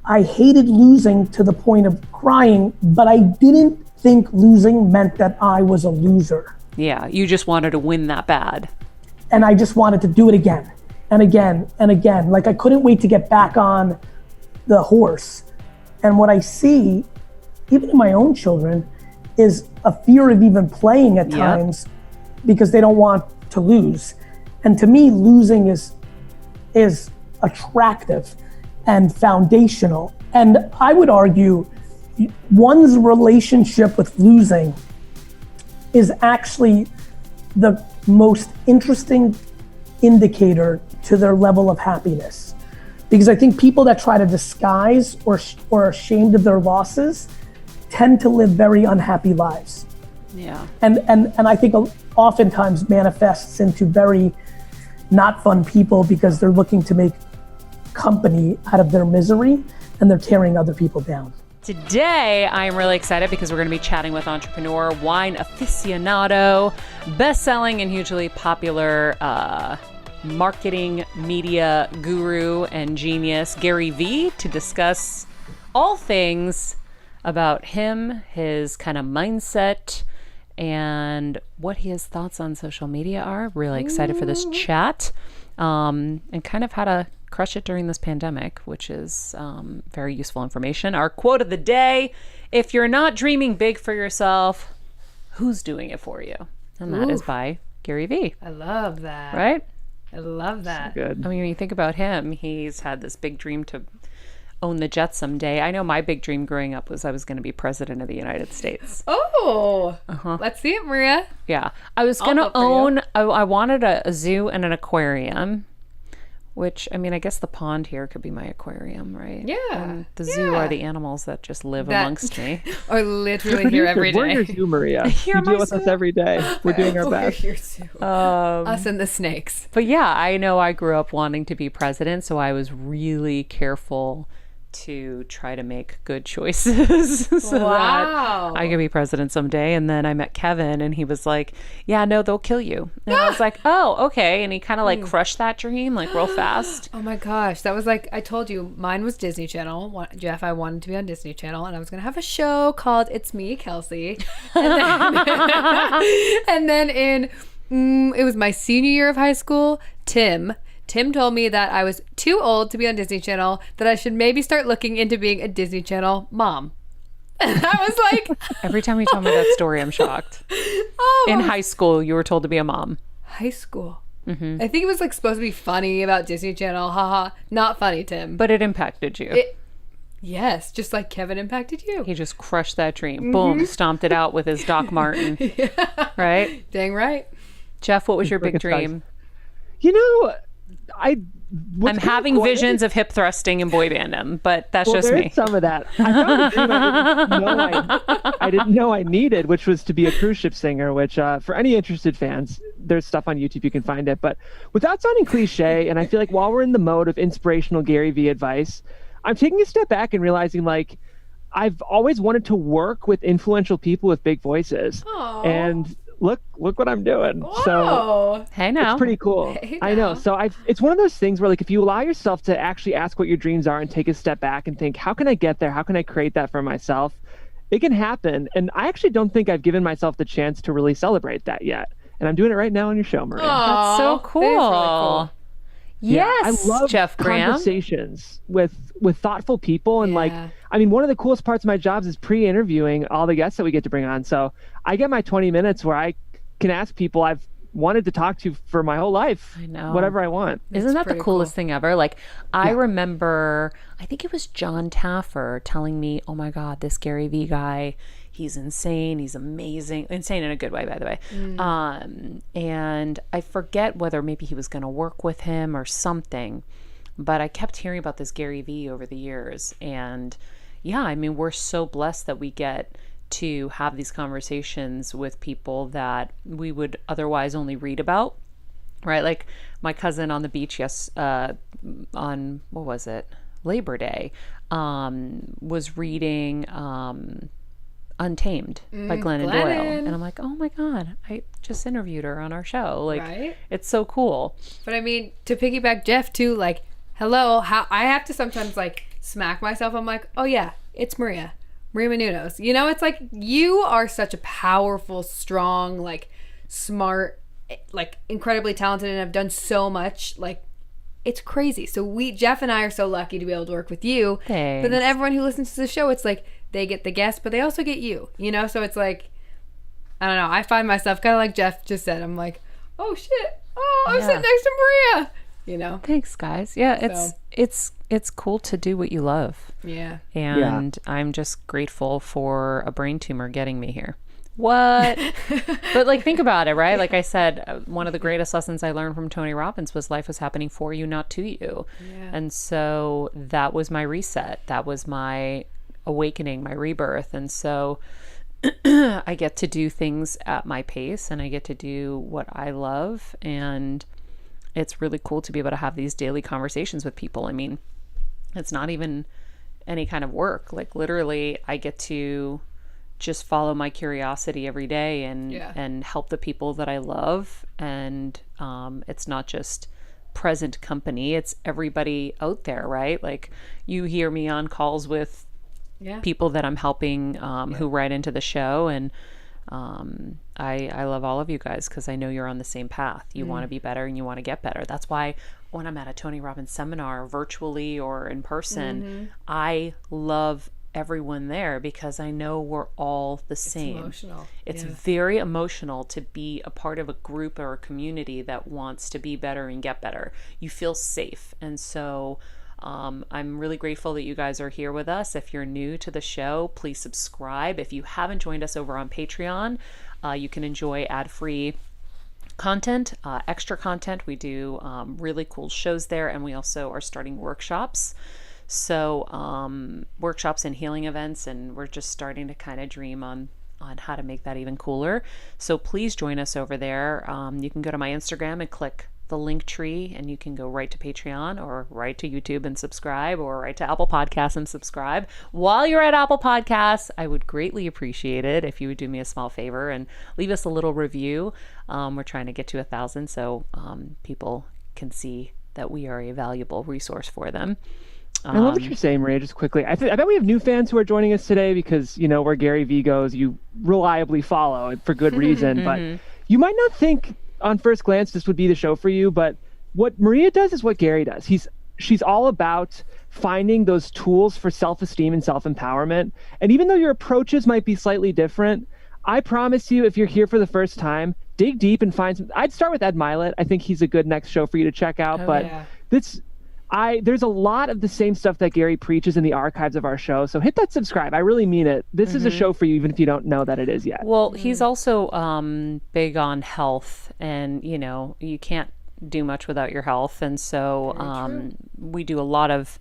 I hated losing to the point of crying, but I didn't think losing meant that I was a loser. Yeah, you just wanted to win that bad. And I just wanted to do it again and again and again. Like I couldn't wait to get back on the horse. And what I see, even in my own children, is a fear of even playing at times because they don't want to lose. And to me, losing is attractive and foundational. And I would argue one's relationship with losing is actually the most interesting indicator to their level of happiness. Because I think people that try to disguise or are ashamed of their losses tend to live very unhappy lives. Yeah. And I think oftentimes manifests into very not fun people because they're looking to make company out of their misery and they're tearing other people down. Today, I'm really excited because we're going to be chatting with entrepreneur, wine aficionado, best-selling and hugely popular marketing media guru and genius, GaryVee, to discuss all things about him, his kind of mindset, and what his thoughts on social media are. Really excited for this chat, and kind of how to crush it during this pandemic, which is very useful information. Our quote of the day: if you're not dreaming big for yourself, who's doing it for you? And that is by GaryVee. I love that. Right? I love that. So good. I mean, when you think about him, he's had this big dream to own the Jets someday. I know my big dream growing up was I was going to be president of the United States. Oh, let's see it, Maria. Yeah. I was going to own, I wanted a zoo and an aquarium, which, I mean, I guess the pond here could be my aquarium, right? Yeah. And the zoo are the animals that just live amongst me. Or literally here every day. We're your zoo, Maria. You deal with us every day. We're doing our best. Us and the snakes. But yeah, I know I grew up wanting to be president, so I was really careful to try to make good choices so that I could be president someday. And then I met Kevin and he was like, yeah, no, they'll kill you. And I was like, oh, okay. And he kind of like crushed that dream like real fast. Oh my gosh. That was like, I told you, mine was Disney Channel. Jeff, I wanted to be on Disney Channel and I was going to have a show called It's Me, Kelsey. And then it was my senior year of high school, Tim told me that I was too old to be on Disney Channel, that I should maybe start looking into being a Disney Channel mom. And I was like... Every time you tell me that story, I'm shocked. In high school, you were told to be a mom. High school. Mm-hmm. I think it was like supposed to be funny about Disney Channel. Haha. Not funny, Tim. But it impacted you. Yes, just like Kevin impacted you. He just crushed that dream. Mm-hmm. Boom. Stomped it out with his Doc Martin. Yeah. Right? Dang right. Jeff, what was your big dream? You know... I'm having visions of hip thrusting and boy banding, but that's just me. Some of that. I found a dream I didn't know I needed, which was to be a cruise ship singer, which for any interested fans, there's stuff on YouTube, you can find it. But without sounding cliche, and I feel like while we're in the mode of inspirational GaryVee advice, I'm taking a step back and realizing like I've always wanted to work with influential people with big voices. Aww. And look what I'm doing. Whoa. So hey now. It's pretty cool. Hey I know. So it's one of those things where like if you allow yourself to actually ask what your dreams are and take a step back and think, how can I get there? How can I create that for myself? It can happen. And I actually don't think I've given myself the chance to really celebrate that yet. And I'm doing it right now on your show, Maria. That's so cool. That is really cool. Yes, I love Jeff Graham. Conversations with thoughtful people. And like, I mean, one of the coolest parts of my jobs is pre-interviewing all the guests that we get to bring on. So I get my 20 minutes where I can ask people I've wanted to talk to for my whole life. I know. Whatever I want. Isn't that the coolest thing ever? Like, I remember, I think it was John Taffer telling me, oh my God, this GaryVee guy, he's insane. He's amazing. Insane in a good way, by the way. And I forget whether maybe he was going to work with him or something, but I kept hearing about this GaryVee over the years. And yeah, I mean, we're so blessed that we get to have these conversations with people that we would otherwise only read about, right? Like my cousin on the beach, on, what was it? Labor Day, was reading Untamed by Glennon Doyle. And I'm like, oh my God, I just interviewed her on our show. Like, it's so cool. But I mean, to piggyback Jeff too, like, hello, how I have to sometimes like smack myself. I'm like, oh yeah, it's Maria Menounos. You know, it's like, you are such a powerful, strong, like smart, like incredibly talented, and have done so much. Like, it's crazy. So Jeff and I are so lucky to be able to work with you. Thanks. But then everyone who listens to the show, it's like they get the guest, but they also get you, you know? So it's like, I don't know. I find myself kind of like Jeff just said. I'm like, oh shit. Oh, I'm sitting next to Maria. You know? Thanks, guys. Yeah, it's cool to do what you love. Yeah. And I'm just grateful for a brain tumor getting me here. What? But like, think about it, right? Like I said, one of the greatest lessons I learned from Tony Robbins was life was happening for you, not to you. Yeah. And so that was my reset. That was my awakening, my rebirth. And so I get to do things at my pace, and I get to do what I love. And it's really cool to be able to have these daily conversations with people. I mean, it's not even any kind of work. Like, literally, I get to just follow my curiosity every day and help the people that I love. And it's not just present company, it's everybody out there, right? Like, you hear me on calls with people that I'm helping who write into the show, and I love all of you guys, because I know you're on the same path. You want to be better and you want to get better. That's why when I'm at a Tony Robbins seminar, virtually or in person, I love everyone there, because I know we're all the same. Emotional. It's very emotional to be a part of a group or a community that wants to be better and get better. You feel safe. And so I'm really grateful that you guys are here with us. If you're new to the show, please subscribe. If you haven't joined us over on Patreon, you can enjoy ad-free content, extra content. We do really cool shows there, and we also are starting workshops. So workshops and healing events, and we're just starting to kind of dream on how to make that even cooler. So please join us over there. You can go to my Instagram and click the link tree, and you can go right to Patreon, or right to YouTube and subscribe, or right to Apple Podcasts and subscribe. While you're at Apple Podcasts, I would greatly appreciate it if you would do me a small favor and leave us a little review. We're trying to get to 1,000, so people can see that we are a valuable resource for them. I love what you're saying, Maria. Just quickly, I bet we have new fans who are joining us today, because you know where GaryVee goes, you reliably follow for good reason. But you might not think on first glance this would be the show for you, but what Maria does is what Gary does. She's all about finding those tools for self-esteem and self-empowerment. And even though your approaches might be slightly different, I promise you, if you're here for the first time, dig deep and find some. I'd start with Ed Milet. I think he's a good next show for you to check out. There's a lot of the same stuff that Gary preaches in the archives of our show. So hit that subscribe. I really mean it. This is a show for you, even if you don't know that it is yet. Well, he's also big on health, and you know, you can't do much without your health. And so we do a lot of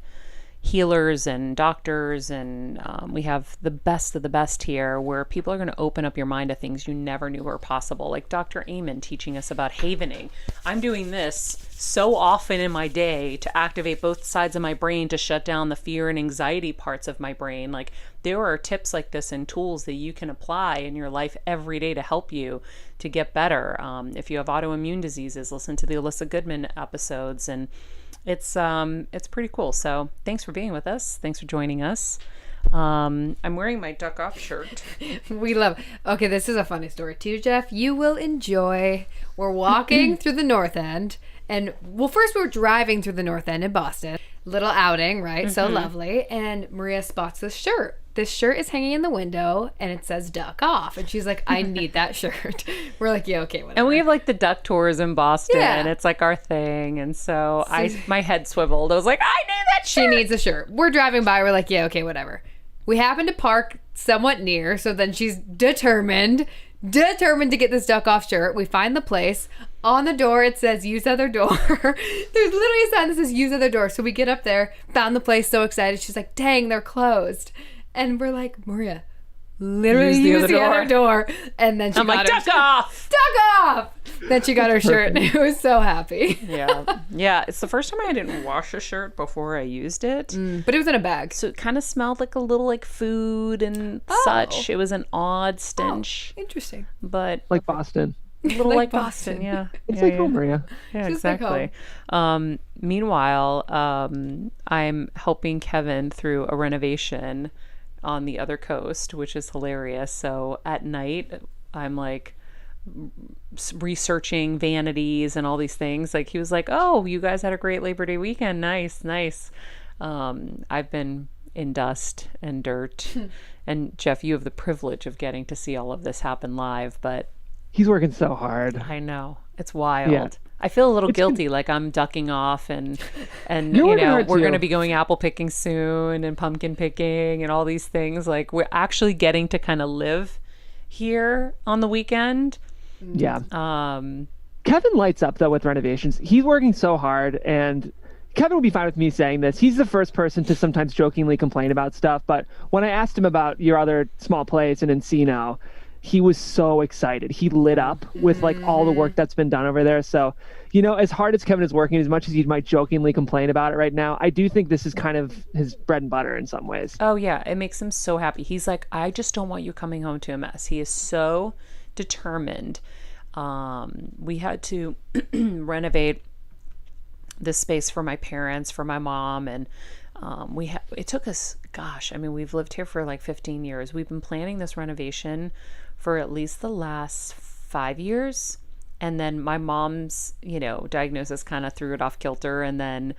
healers and doctors, and we have the best of the best here, where people are going to open up your mind to things you never knew were possible. Like Dr. Amen teaching us about havening. I'm doing this so often in my day to activate both sides of my brain, to shut down the fear and anxiety parts of my brain. Like, there are tips like this and tools that you can apply in your life every day to help you to get better. If you have autoimmune diseases, listen to the Alyssa Goodman episodes, and it's pretty cool. So thanks for being with us. Thanks for joining us. I'm wearing my duck off shirt. We love. Okay, this is a funny story too, Jeff. You will enjoy. We're walking through the North End, and first we were driving through the North End in Boston. Little outing, right? So lovely. And Maria spots this shirt. This shirt is hanging in the window, and it says "duck off," and she's like, "I need that shirt." We're like, "Yeah, okay, whatever." And we have like the duck tours in Boston, and it's like our thing. And so my head swiveled. I was like, "I need that shirt." She needs a shirt. We're driving by. We're like, "Yeah, okay, whatever." We happen to park somewhat near, so then she's determined to get this duck off shirt. We find the place. On the door, it says "use other door." There's literally a sign that says "use other door." So we get up there, found the place, so excited. She's like, "Dang, they're closed." And we're like, "Maria, literally use the other door." And then she I'm like, "Duck off! Duck off!" Then she got her shirt, and I was so happy. Yeah. It's the first time I didn't wash a shirt before I used it. But it was in a bag. So it kind of smelled like a little like food and such. It was an odd stench. Interesting. But like Boston. A little Like like Boston. Yeah. It's yeah, like yeah. home, Maria. Yeah, Just like exactly. Meanwhile, I'm helping Kevin through a renovation on the other coast, which is hilarious. So at night, I'm like researching vanities and all these things. Like he was like, "Oh, you guys had a great Labor Day weekend. Nice, nice." I've been in dust and dirt. And Jeff, you have the privilege of getting to see all of this happen live, but He's working so hard. I know. It's wild. Yeah. I feel a little guilty, like I'm ducking off and You're you working know, hard we're too. going to be going apple picking soon and pumpkin picking and all these things. Like we're actually getting to kind of live here on the weekend. Yeah. Kevin lights up though with renovations. He's working so hard, and Kevin would be fine with me saying this. He's the first person to sometimes jokingly complain about stuff, but when I asked him about your other small place in Encino, he was so excited. He lit up with like all the work that's been done over there. So, you know, as hard as Kevin is working, as much as he might jokingly complain about it right now, I do think this is kind of his bread and butter in some ways. Oh yeah, it makes him so happy. He's like, I just don't want you coming home to a mess. He is so determined. We had to renovate this space for my parents, for my mom, and it took us, gosh, I mean, we've lived here for like 15 years. We've been planning this renovation for at least the last 5 years. And then my mom's, you know, diagnosis kind of threw it off kilter. And then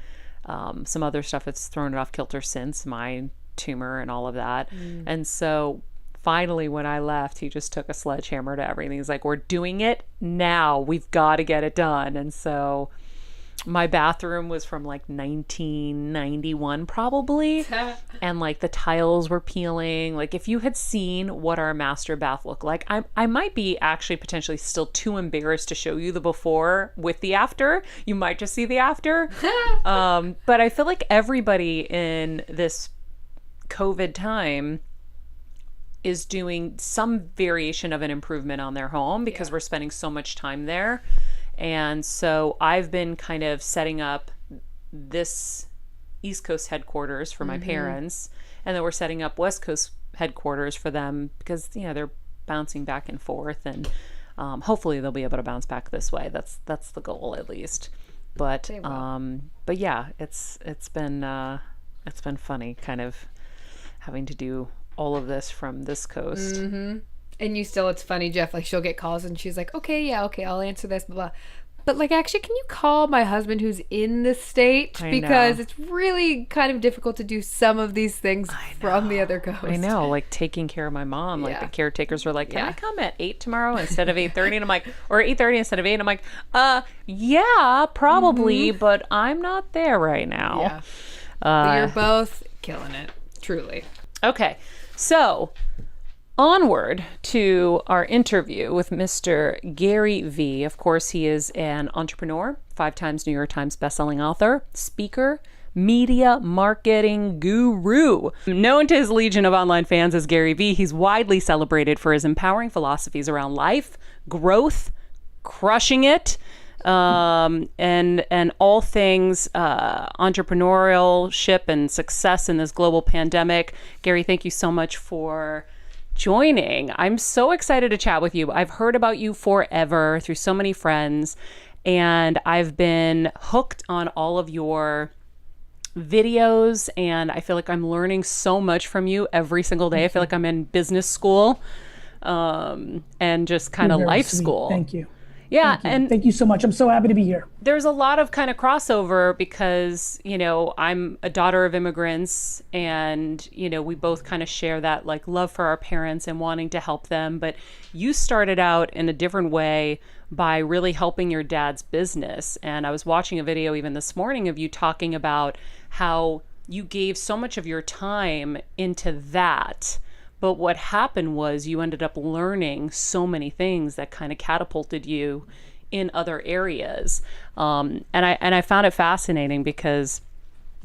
some other stuff that's thrown it off kilter since, my tumor and all of that. And so finally, when I left, he just took a sledgehammer to everything. He's like, we're doing it now. We've got to get it done. And so my bathroom was from like 1991 probably, and like the tiles were peeling. Like if you had seen what our master bath looked like, I might be actually potentially still too embarrassed to show you the before with the after. You might just see the after. But I feel like everybody in this COVID time is doing some variation of an improvement on their home because we're spending so much time there. And so I've been kind of setting up this East Coast headquarters for my parents, and then we're setting up West Coast headquarters for them because, you know, they're bouncing back and forth, and hopefully they'll be able to bounce back this way. That's the goal, at least. But yeah, it's been funny kind of having to do all of this from this coast. And you still, it's funny, Jeff, like she'll get calls and she's like, okay, I'll answer this, blah, blah. But like, actually, can you call my husband who's in the state? I Because know. it's really kind of difficult to do some of these things from the other coast. I know, like taking care of my mom, like the caretakers were like, can I come at 8 tomorrow instead of 8:30? And I'm like, or 8:30 instead of 8. And I'm like, yeah, probably, but I'm not there right now. Yeah. But you're both killing it, truly. Okay, so onward to our interview with Mr. GaryVee. Of course, he is an entrepreneur, 5 times New York Times bestselling author, speaker, media marketing guru. Known to his legion of online fans as GaryVee, he's widely celebrated for his empowering philosophies around life, growth, crushing it, and all things entrepreneurship and success in this global pandemic. Gary, thank you so much for joining. I'm so excited to chat with you. I've heard about you forever through so many friends, and I've been hooked on all of your videos, and I feel like I'm learning so much from you every single day. I feel like I'm in business school and just kind of You're very life sweet. school. Thank you. Yeah, and Thank you so much. I'm so happy to be here. there's a lot of kind of crossover because, you know, I'm a daughter of immigrants, and, you know, we both kind of share that like love for our parents and wanting to help them. But you started out in a different way by really helping your dad's business. And I was watching a video even this morning of you talking about how you gave so much of your time into that. But what happened was you ended up learning so many things that kind of catapulted you in other areas. And I found it fascinating because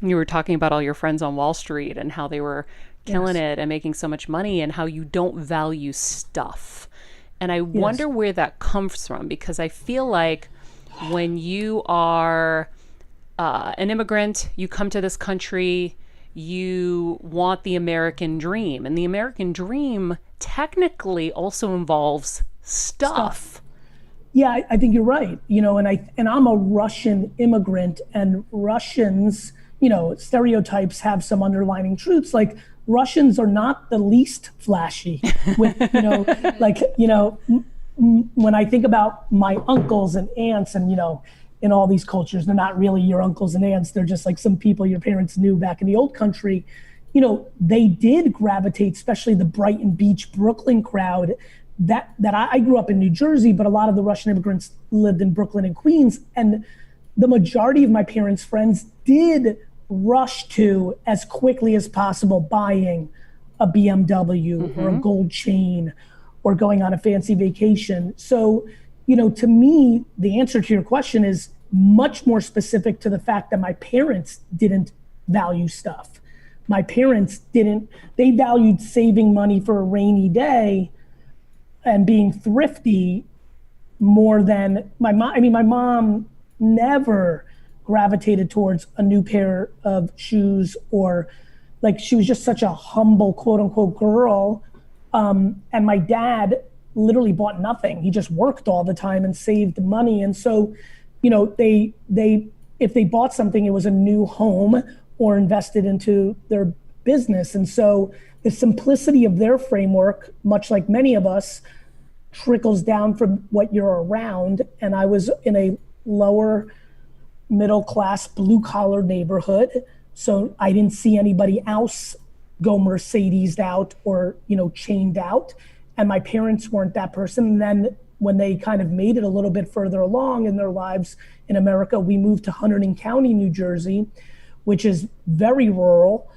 you were talking about all your friends on Wall Street and how they were killing it and making so much money, and how you don't value stuff. And I wonder where that comes from, because I feel like when you are an immigrant, you come to this country, you want the American dream. And the American dream technically also involves stuff. Yeah, I think you're right. And I'm a Russian immigrant, and Russians, stereotypes have some underlining truths. Like Russians are not the least flashy. With when I think about my uncles and aunts, and in all these cultures, they're not really your uncles and aunts. They're just like some people your parents knew back in the old country. They did gravitate, especially the Brighton Beach, Brooklyn crowd. That I grew up in New Jersey, but a lot of the Russian immigrants lived in Brooklyn and Queens. And the majority of my parents' friends did rush to, as quickly as possible, buying a BMW or a gold chain or going on a fancy vacation. So, to me, the answer to your question is much more specific to the fact that my parents didn't value stuff. My parents they valued saving money for a rainy day and being thrifty more than my mom. I mean, my mom never gravitated towards a new pair of shoes, or she was just such a humble, quote unquote, girl. And my dad literally bought nothing. He just worked all the time and saved money. And so, they if they bought something, it was a new home or invested into their business. And so the simplicity of their framework, much like many of us, trickles down from what you're around. And I was in a lower middle class, blue collar neighborhood. So I didn't see anybody else go Mercedes'd out or, chained out. And my parents weren't that person. And then when they kind of made it a little bit further along in their lives in America, we moved to Hunterdon County, New Jersey, which is very rural,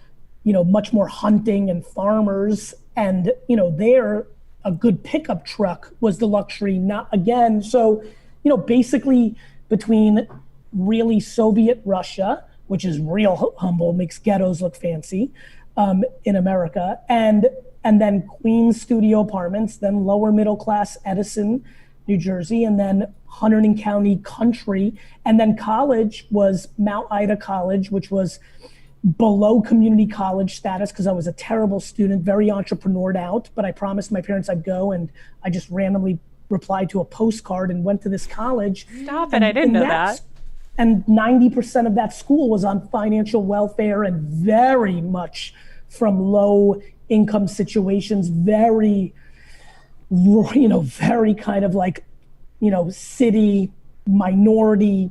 much more hunting and farmers. And, there, a good pickup truck was the luxury, not again. So, basically between really Soviet Russia, which is real humble, makes ghettos look fancy in America, and then Queens studio apartments, then lower middle class Edison, New Jersey, and then Hunterdon County country. And then college was Mount Ida College, which was below community college status because I was a terrible student, very entrepreneured out, but I promised my parents I'd go, and I just randomly replied to a postcard and went to this college. Stop it, I didn't know that. And 90% of that school was on financial welfare and very much from low income situations, very kind of city minority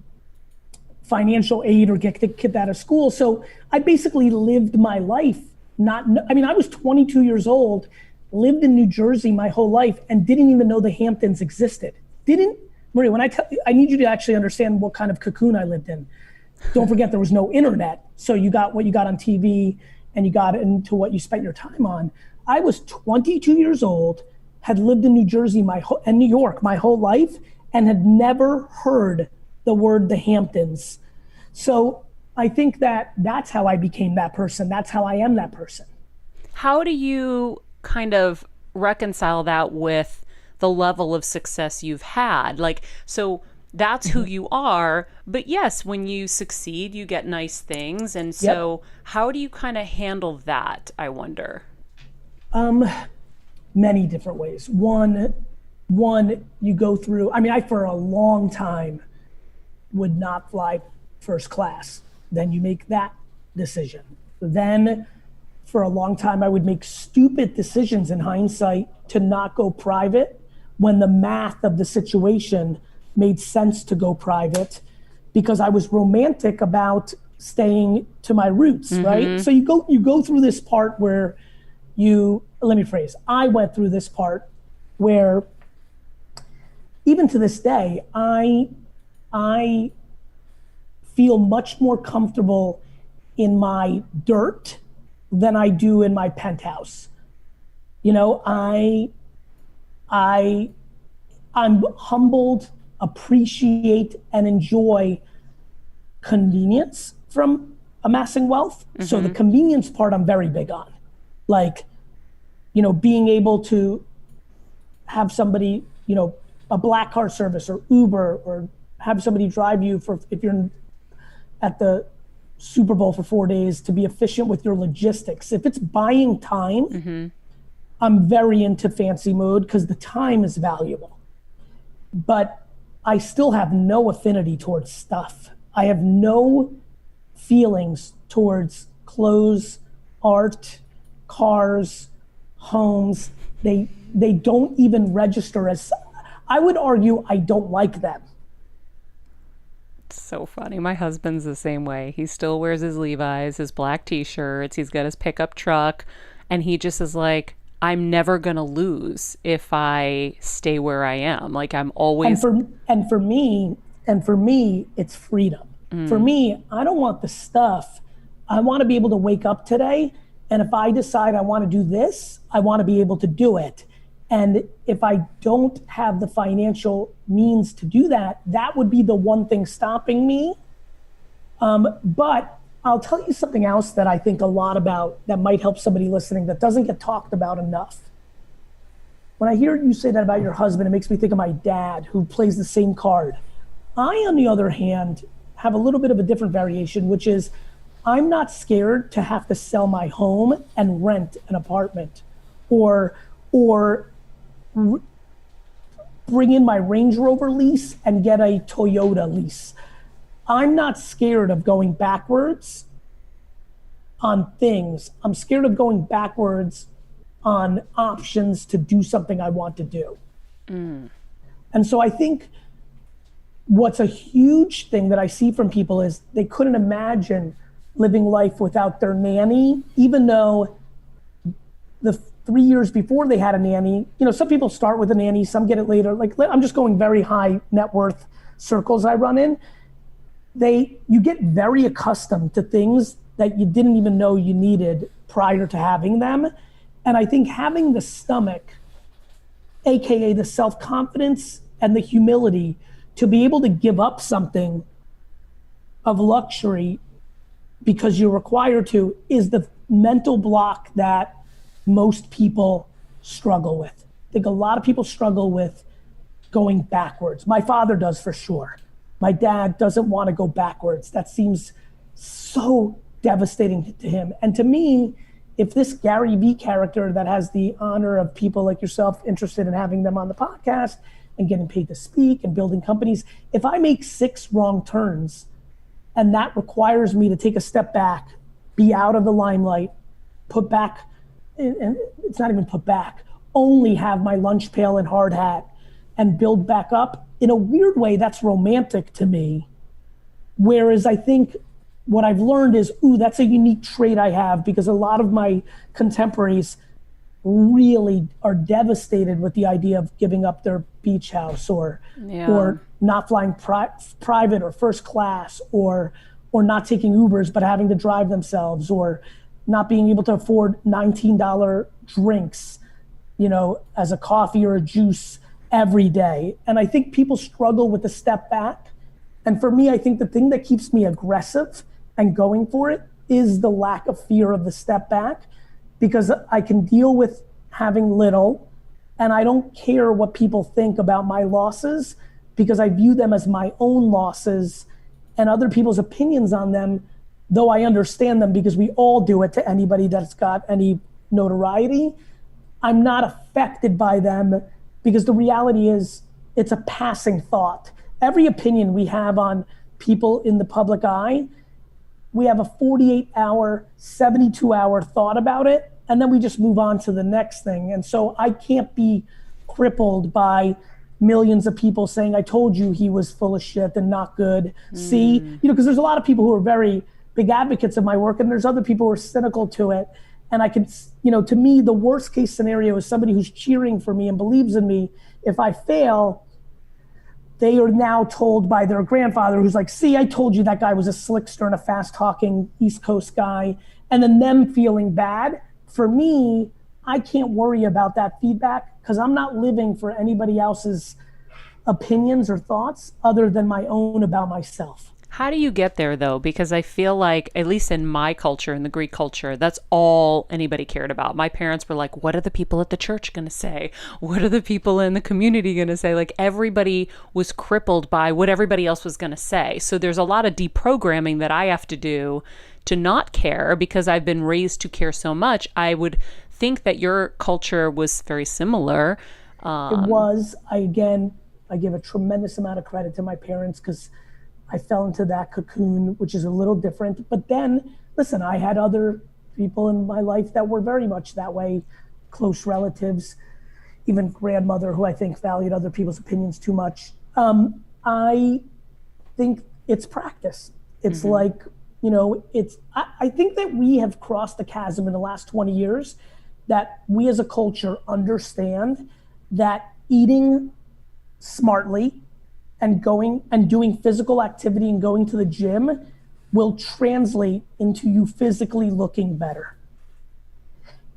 financial aid or get the kid out of school. So I basically lived my life I was 22 years old, lived in New Jersey my whole life, and didn't even know the Hamptons existed. Maria, when I need you to actually understand what kind of cocoon I lived in. Don't forget there was no internet. So you got what you got on TV and you got into what you spent your time on. I was 22 years old, had lived in New Jersey and New York my whole life, and had never heard the word the Hamptons. So I think that's how I became that person. That's how I am that person. How do you kind of reconcile that with the level of success you've had? So that's who you are, but yes, when you succeed, you get nice things. And so how do you kind of handle that, I wonder? Many different ways. One, you go through, I for a long time would not fly first class. Then you make that decision. Then for a long time, I would make stupid decisions in hindsight to not go private when the math of the situation made sense to go private, because I was romantic about staying to my roots, right? So you go through this part where I went through this part where even to this day, I feel much more comfortable in my dirt than I do in my penthouse. I'm humbled, appreciate, and enjoy convenience from amassing wealth. So the convenience part I'm very big on. Being able to have somebody, a black car service or Uber, or have somebody drive you if you're at the Super Bowl for 4 days, to be efficient with your logistics. If it's buying time, I'm very into fancy mode because the time is valuable. But I still have no affinity towards stuff. I have no feelings towards clothes, art, cars, homes. They don't even register as, I would argue I don't like them. So funny. My husband's the same way. He still wears his Levi's, his black t-shirts. He's got his pickup truck. And he just is like, I'm never going to lose if I stay where I am. Like I'm always. And for me, it's freedom. For me, I don't want the stuff. I want to be able to wake up today. And if I decide I want to do this, I want to be able to do it. And if I don't have the financial means to do that, that would be the one thing stopping me. But I'll tell you something else that I think a lot about that might help somebody listening that doesn't get talked about enough. When I hear you say that about your husband, it makes me think of my dad who plays the same card. I, on the other hand, have a little bit of a different variation, which is I'm not scared to have to sell my home and rent an apartment or bring in my Range Rover lease and get a Toyota lease. I'm not scared of going backwards on things. I'm scared of going backwards on options to do something I want to do. And so I think what's a huge thing that I see from people is they couldn't imagine living life without their nanny, even though the 3 years before they had a nanny, some people start with a nanny, some get it later. Like I'm just going very high net worth circles I run in. You get very accustomed to things that you didn't even know you needed prior to having them. And I think having the stomach, AKA the self-confidence and the humility to be able to give up something of luxury because you're required to is the mental block that most people struggle with. I think a lot of people struggle with going backwards. My father does for sure. My dad doesn't want to go backwards. That seems so devastating to him. And to me, if this GaryVee character that has the honor of people like yourself interested in having them on the podcast and getting paid to speak and building companies, if I make 6 wrong turns and that requires me to take a step back, be out of the limelight, put back, and it's not even put back, only have my lunch pail and hard hat and build back up, in a weird way, that's romantic to me. Whereas I think what I've learned is, that's a unique trait I have because a lot of my contemporaries really are devastated with the idea of giving up their beach house or not flying private or first class or not taking Ubers but having to drive themselves or not being able to afford $19 drinks, as a coffee or a juice every day. And I think people struggle with the step back. And for me, I think the thing that keeps me aggressive and going for it is the lack of fear of the step back, because I can deal with having little and I don't care what people think about my losses because I view them as my own losses and other people's opinions on them, though I understand them because we all do it to anybody that's got any notoriety. I'm not affected by them because the reality is it's a passing thought. Every opinion we have on people in the public eye, we have a 48-hour, 72-hour thought about it, and then we just move on to the next thing. And so I can't be crippled by millions of people saying, I told you he was full of shit and not good. See, because there's a lot of people who are very big advocates of my work, and there's other people who are cynical to it. And I can, to me, the worst case scenario is somebody who's cheering for me and believes in me. If I fail, they are now told by their grandfather who's like, see, I told you that guy was a slickster and a fast talking East Coast guy, and then them feeling bad. For me, I can't worry about that feedback because I'm not living for anybody else's opinions or thoughts other than my own about myself. How do you get there, though? Because I feel like, at least in my culture, in the Greek culture, that's all anybody cared about. My parents were like, what are the people at the church going to say? What are the people in the community going to say? Like, everybody was crippled by what everybody else was going to say. So there's a lot of deprogramming that I have to do to not care because I've been raised to care so much. I would think that your culture was very similar. It was. I give a tremendous amount of credit to my parents because I fell into that cocoon, which is a little different. But then, listen, I had other people in my life that were very much that way, close relatives, even grandmother who I think valued other people's opinions too much. I think it's practice. It's like, I think that we have crossed the chasm in the last 20 years that we as a culture understand that eating smartly and going and doing physical activity and going to the gym will translate into you physically looking better.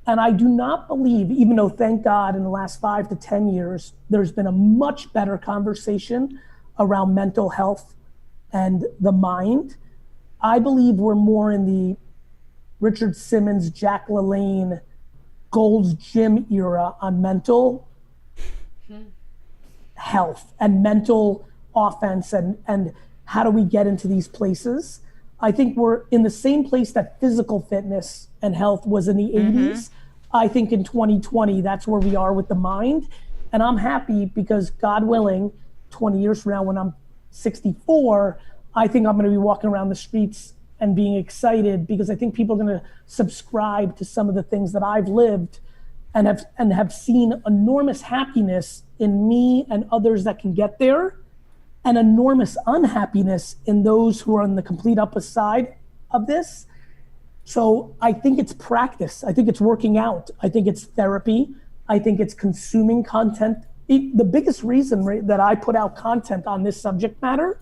And I do not believe, even though thank God in the last 5 to 10 years, there's been a much better conversation around mental health and the mind. I believe we're more in the Richard Simmons, Jack LaLanne, Gold's Gym era on mental health and mental offense and how do we get into these places. I think we're in the same place that physical fitness and health was in the 80s. I think in 2020, that's where we are with the mind. And I'm happy because God willing, 20 years from now when I'm 64, I think I'm gonna be walking around the streets and being excited because I think people are gonna subscribe to some of the things that I've lived and have seen enormous happiness in me and others that can get there, and enormous unhappiness in those who are on the complete opposite side of this. So I think it's practice. I think it's working out. I think it's therapy. I think it's consuming content. The biggest reason, right, that I put out content on this subject matter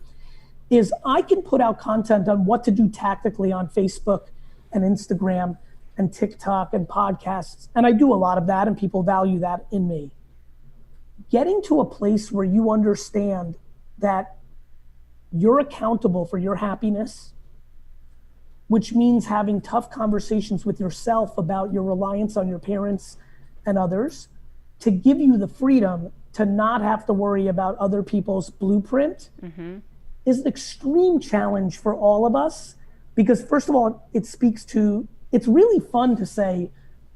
is I can put out content on what to do tactically on Facebook and Instagram and TikTok and podcasts. And I do a lot of that and people value that in me. Getting to a place where you understand that you're accountable for your happiness, which means having tough conversations with yourself about your reliance on your parents and others, to give you the freedom to not have to worry about other people's blueprint is an extreme challenge for all of us. Because first of all, it speaks to, it's really fun to say,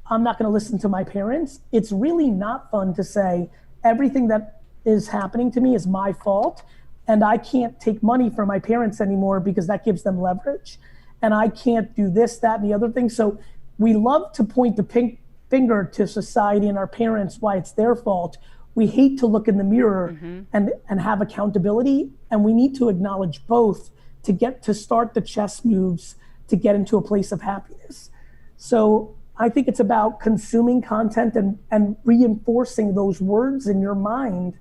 I'm not gonna listen to my parents. It's really not fun to say, everything that is happening to me is my fault. And I can't take money from my parents anymore because that gives them leverage. And I can't do this, that, and the other thing. So we love to point the finger to society and our parents why it's their fault. We hate to look in the mirror and have accountability. And we need to acknowledge both to start the chess moves to get into a place of happiness. So I think it's about consuming content and reinforcing those words in your mind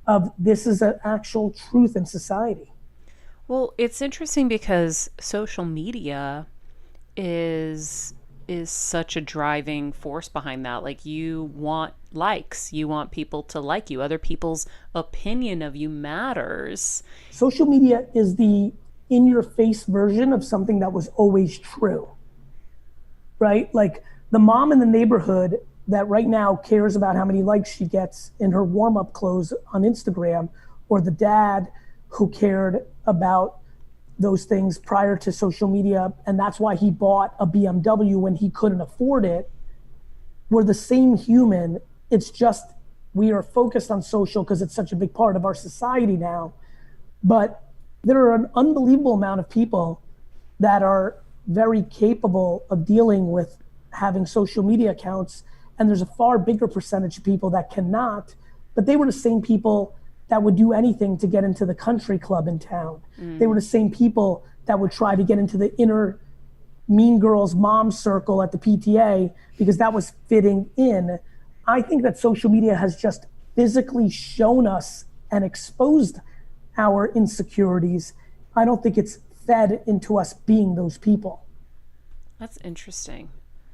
of this is an actual truth in society. Well, it's interesting because social media is such a driving force behind that. Like, you want likes, you want people to like you, other people's opinion of you matters. Social media is the in-your-face version of something that was always true, right? Like the mom in the neighborhood that right now cares about how many likes she gets in her warm-up clothes on Instagram, or the dad who cared about those things prior to social media, and that's why he bought a BMW when he couldn't afford it. We're the same human. It's just we are focused on social because it's such a big part of our society now. But there are an unbelievable amount of people that are very capable of dealing with having social media accounts, and there's a far bigger percentage of people that cannot, but they were the same people that would do anything to get into the country club in town. They were the same people that would try to get into the inner mean girls mom circle at the PTA because that was fitting in. I think that social media has just physically shown us and exposed our insecurities. I don't think it's fed into us being those people. That's interesting.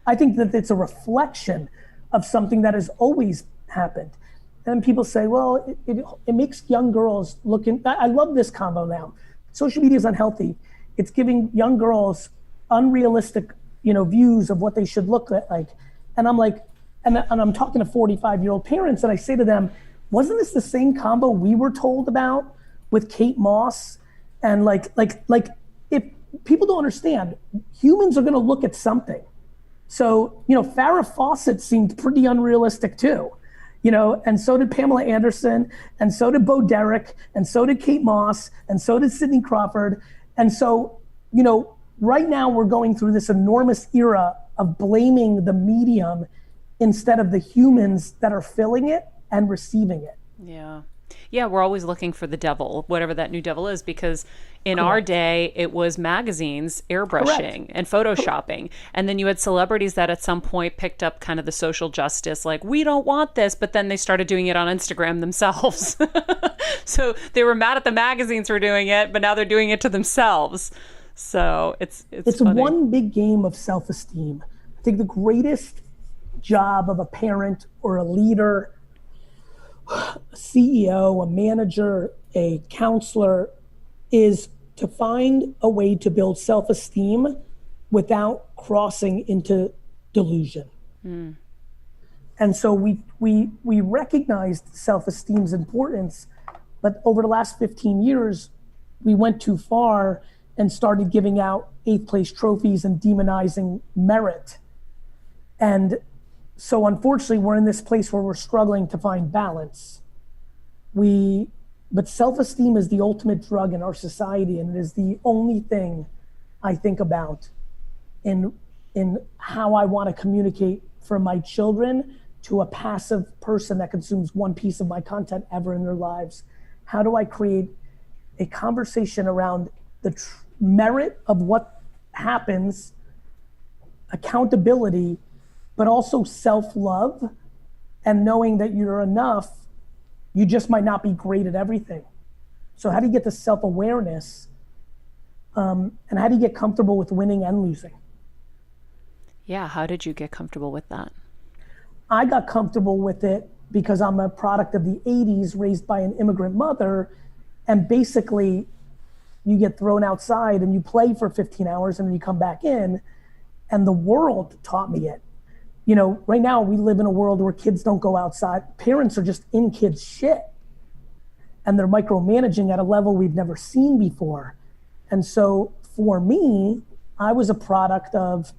I think that it's a reflection of something that has always happened. And people say, well, it makes young girls I love this combo now. Social media is unhealthy. It's giving young girls unrealistic, views of what they should look like. And I'm like, and I'm talking to 45-year-old parents, and I say to them, wasn't this the same combo we were told about with Kate Moss? And like if people don't understand, humans are gonna look at something. So, Farrah Fawcett seemed pretty unrealistic too. and so did Pamela Anderson, and so did Bo Derek, and so did Kate Moss, and so did Sidney Crawford. And so, right now we're going through this enormous era of blaming the medium instead of the humans that are filling it and receiving it. Yeah. Yeah, we're always looking for the devil, whatever that new devil is, because in our day, it was magazines, airbrushing, and photoshopping. And then you had celebrities that at some point picked up kind of the social justice, like, we don't want this, but then they started doing it on Instagram themselves. So they were mad at the magazines for doing it, but now they're doing it to themselves. So it's funny. One big game of self-esteem. I think the greatest job of a parent or a leader, a CEO, a manager, a counselor, is to find a way to build self-esteem without crossing into delusion. And so we recognized self-esteem's importance, but over the last 15 years, we went too far and started giving out 8th place trophies and demonizing merit. And so unfortunately, we're in this place where we're struggling to find balance. But self-esteem is the ultimate drug in our society, and it is the only thing I think about in how I want to communicate from my children to a passive person that consumes one piece of my content ever in their lives. How do I create a conversation around the merit of what happens, accountability, but also self-love, and knowing that you're enough, you just might not be great at everything. So how do you get to self-awareness, and how do you get comfortable with winning and losing? Yeah, how did you get comfortable with that? I got comfortable with it because I'm a product of the 80s, raised by an immigrant mother, and basically you get thrown outside and you play for 15 hours and then you come back in, and the world taught me it. Right now we live in a world where kids don't go outside. Parents are just in kids' shit, and they're micromanaging at a level we've never seen before. And so for me, I was a product of,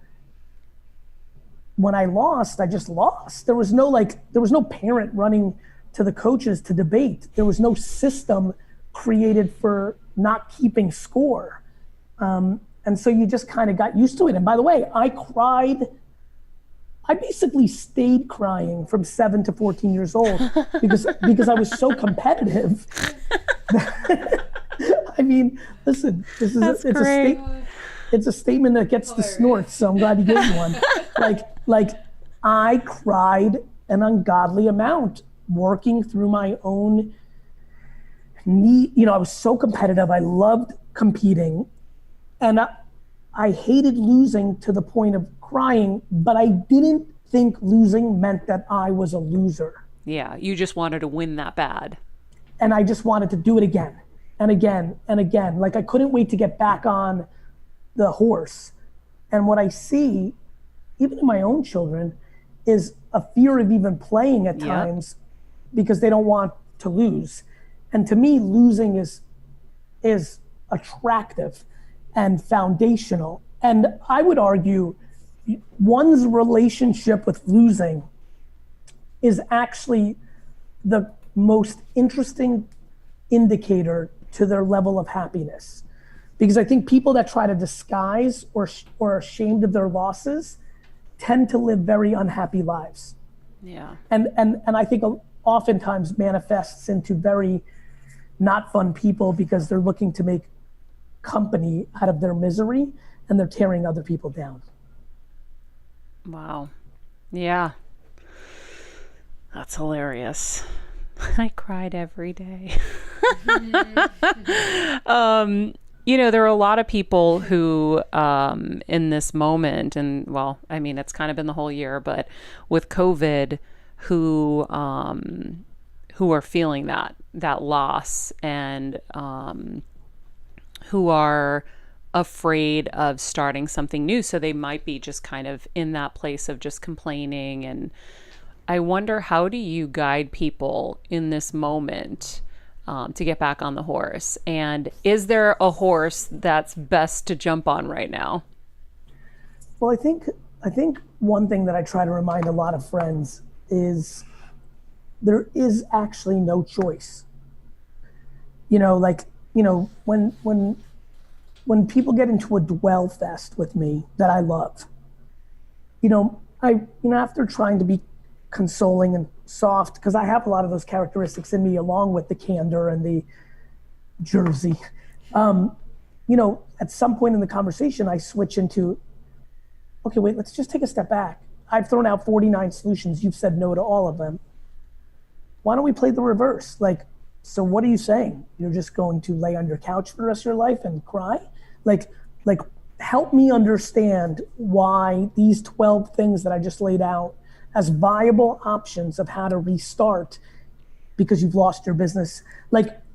when I lost, I just lost. There was no parent running to the coaches to debate. There was no system created for not keeping score. And so you just kind of got used to it. And by the way, I basically stayed crying from 7 to 14 years old because I was so competitive. I mean, listen, it's a statement that gets the snorts, so I'm glad you gave me one. Like I cried an ungodly amount working through my own need. I was so competitive. I loved competing, and I hated losing to the point of crying, but I didn't think losing meant that I was a loser. Yeah, you just wanted to win that bad. And I just wanted to do it again and again and again. Like I couldn't wait to get back on the horse. And what I see, even in my own children, is a fear of even playing at times because they don't want to lose. And to me, losing is attractive and foundational. And I would argue one's relationship with losing is actually the most interesting indicator to their level of happiness. Because I think people that try to disguise or are ashamed of their losses tend to live very unhappy lives. Yeah. And I think oftentimes manifests into very not fun people because they're looking to make company out of their misery and they're tearing other people down. Wow. Yeah. That's hilarious. I cried every day. There are a lot of people who, in this moment, and well, I mean, it's kind of been the whole year, but with COVID, who are feeling that loss, and who are afraid of starting something new. So they might be just kind of in that place of just complaining. And I wonder, how do you guide people in this moment to get back on the horse? And is there a horse that's best to jump on right now? Well, I think one thing that I try to remind a lot of friends is there is actually no choice. When people get into a dwell fest with me that I love, after trying to be consoling and soft, because I have a lot of those characteristics in me, along with the candor and the jersey. At some point in the conversation, I switch into, okay, wait, let's just take a step back. I've thrown out 49 solutions. You've said no to all of them. Why don't we play the reverse? So what are you saying? You're just going to lay on your couch for the rest of your life and cry? Like help me understand why these 12 things that I just laid out as viable options of how to restart because you've lost your business.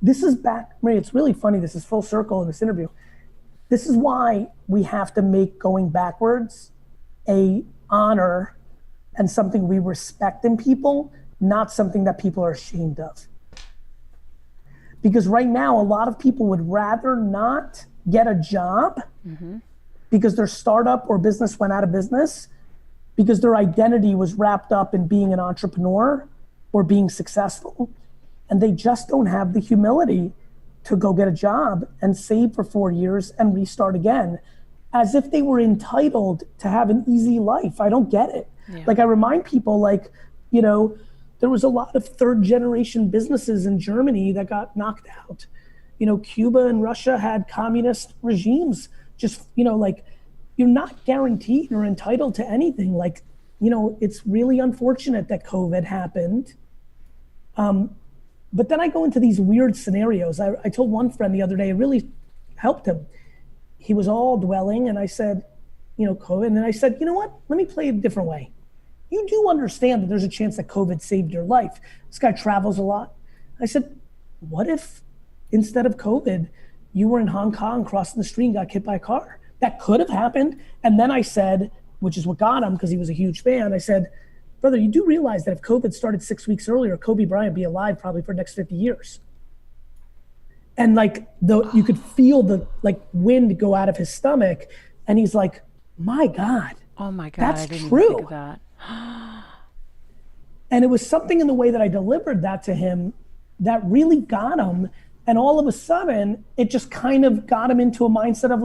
This is back, Maria, it's really funny. This is full circle in this interview. This is why we have to make going backwards a honor and something we respect in people, not something that people are ashamed of. Because right now, a lot of people would rather not get a job because their startup or business went out of business, because their identity was wrapped up in being an entrepreneur or being successful. And they just don't have the humility to go get a job and save for 4 years and restart again, as if they were entitled to have an easy life. I don't get it. Yeah. I remind people, there was a lot of third generation businesses in Germany that got knocked out. Cuba and Russia had communist regimes. Just, you're not guaranteed or entitled to anything. It's really unfortunate that COVID happened. But then I go into these weird scenarios. I told one friend the other day, it really helped him. He was all dwelling, and I said, COVID. And then I said, you know what? Let me play it a different way. You do understand that there's a chance that COVID saved your life. This guy travels a lot. I said, what if instead of COVID, you were in Hong Kong crossing the street and got hit by a car? That could have happened. And then I said, which is what got him, because he was a huge fan, I said, brother, you do realize that if COVID started 6 weeks earlier, Kobe Bryant would be alive probably for the next 50 years. And you could feel the wind go out of his stomach. And he's like, my God. Oh my God. That's I didn't true. Even think of that. And it was something in the way that I delivered that to him that really got him. And all of a sudden, it just kind of got him into a mindset of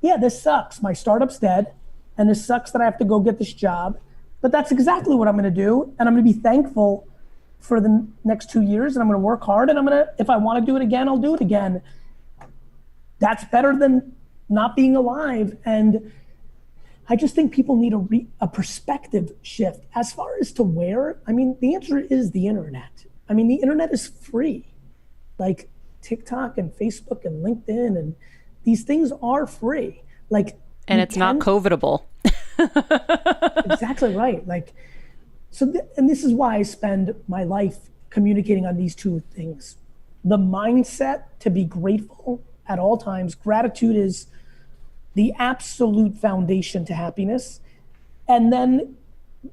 yeah, this sucks. My startup's dead. And this sucks that I have to go get this job. But that's exactly what I'm going to do. And I'm going to be thankful for the next 2 years. And I'm going to work hard. And if I want to do it again, I'll do it again. That's better than not being alive. And I just think people need a perspective shift. As far as to where, the answer is the internet. The internet is free. TikTok and Facebook and LinkedIn and these things are free. And it's not COVIDable. Exactly right. And this is why I spend my life communicating on these two things. The mindset to be grateful at all times. Gratitude is the absolute foundation to happiness. And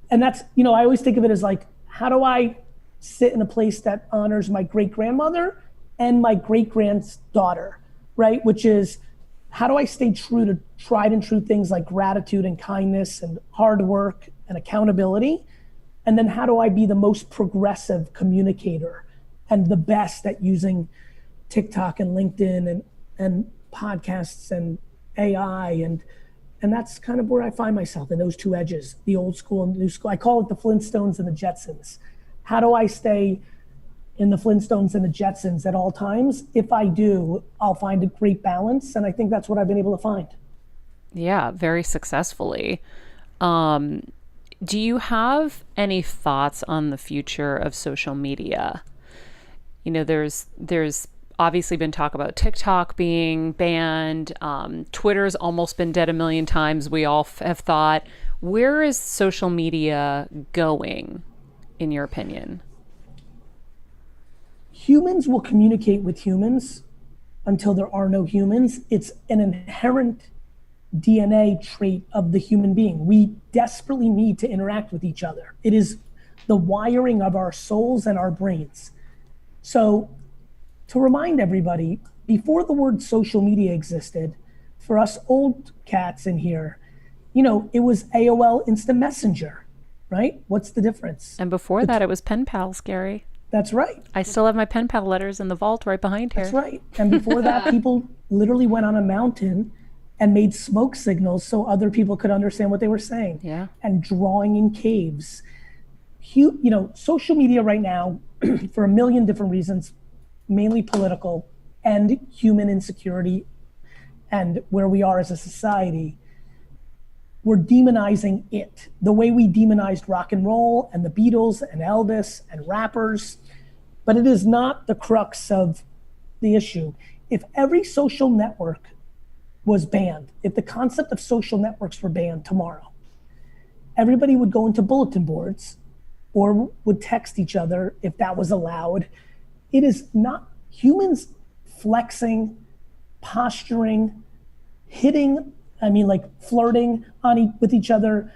that's, I always think of it as how do I sit in a place that honors my great-grandmother and my great-granddaughter, right? Which is, how do I stay true to tried and true things like gratitude and kindness and hard work and accountability? And then how do I be the most progressive communicator and the best at using TikTok and LinkedIn and podcasts and AI? And that's kind of where I find myself, in those two edges, the old school and the new school. I call it the Flintstones and the Jetsons. How do I stay in the Flintstones and the Jetsons at all times? If I do, I'll find a great balance. And I think that's what I've been able to find. Yeah, very successfully. Do you have any thoughts on the future of social media? There's obviously been talk about TikTok being banned. Twitter's almost been dead a million times, we all have thought. Where is social media going, in your opinion? Humans will communicate with humans until there are no humans. It's an inherent DNA trait of the human being. We desperately need to interact with each other. It is the wiring of our souls and our brains. So to remind everybody, before the word social media existed, for us old cats in here, it was AOL Instant Messenger, right? What's the difference? And before that, it was pen pals, Gary. That's right. I still have my pen pal letters in the vault right behind here. That's right. And before that, people literally went on a mountain and made smoke signals so other people could understand what they were saying. Yeah. And drawing in caves. You know, social media right now, for a million different reasons, mainly political and human insecurity and where we are as a society, we're demonizing it. The way we demonized rock and roll and the Beatles and Elvis and rappers, but it is not the crux of the issue. If every social network was banned, if the concept of social networks were banned tomorrow, everybody would go into bulletin boards or would text each other if that was allowed. It is not humans flexing, posturing, hitting, like flirting with each other,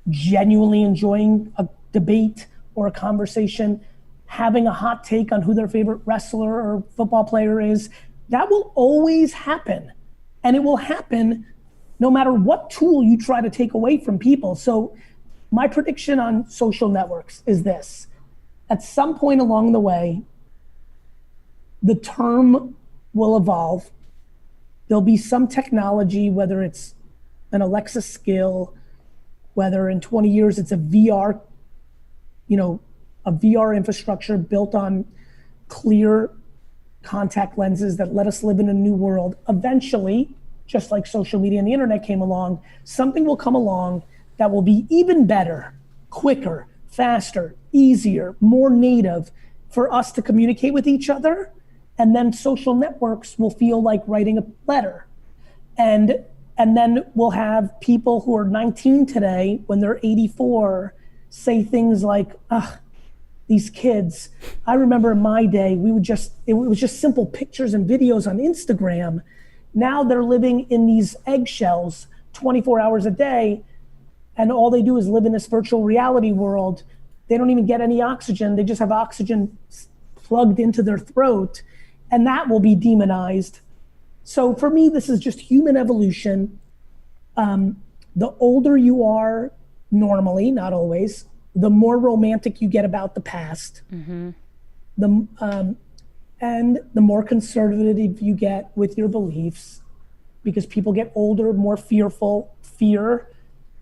genuinely enjoying a debate or a conversation, having a hot take on who their favorite wrestler or football player is. That will always happen. And it will happen no matter what tool you try to take away from people. So my prediction on social networks is this. At some point along the way, the term will evolve. There'll be some technology, whether it's an Alexa skill, whether in 20 years it's a VR, a VR infrastructure built on clear contact lenses that let us live in a new world. Eventually, just like social media and the internet came along, something will come along that will be even better, quicker, faster, easier, more native for us to communicate with each other. And then social networks will feel like writing a letter. And then we'll have people who are 19 today, when they're 84, say things like, these kids. I remember in my day, it was just simple pictures and videos on Instagram. Now they're living in these eggshells 24 hours a day, and all they do is live in this virtual reality world. They don't even get any oxygen. They just have oxygen plugged into their throat, and that will be demonized. So for me, this is just human evolution. The older you are, normally, not always, the more romantic you get about the past. Mm-hmm. And the more conservative you get with your beliefs, because people get older, more fearful. Fear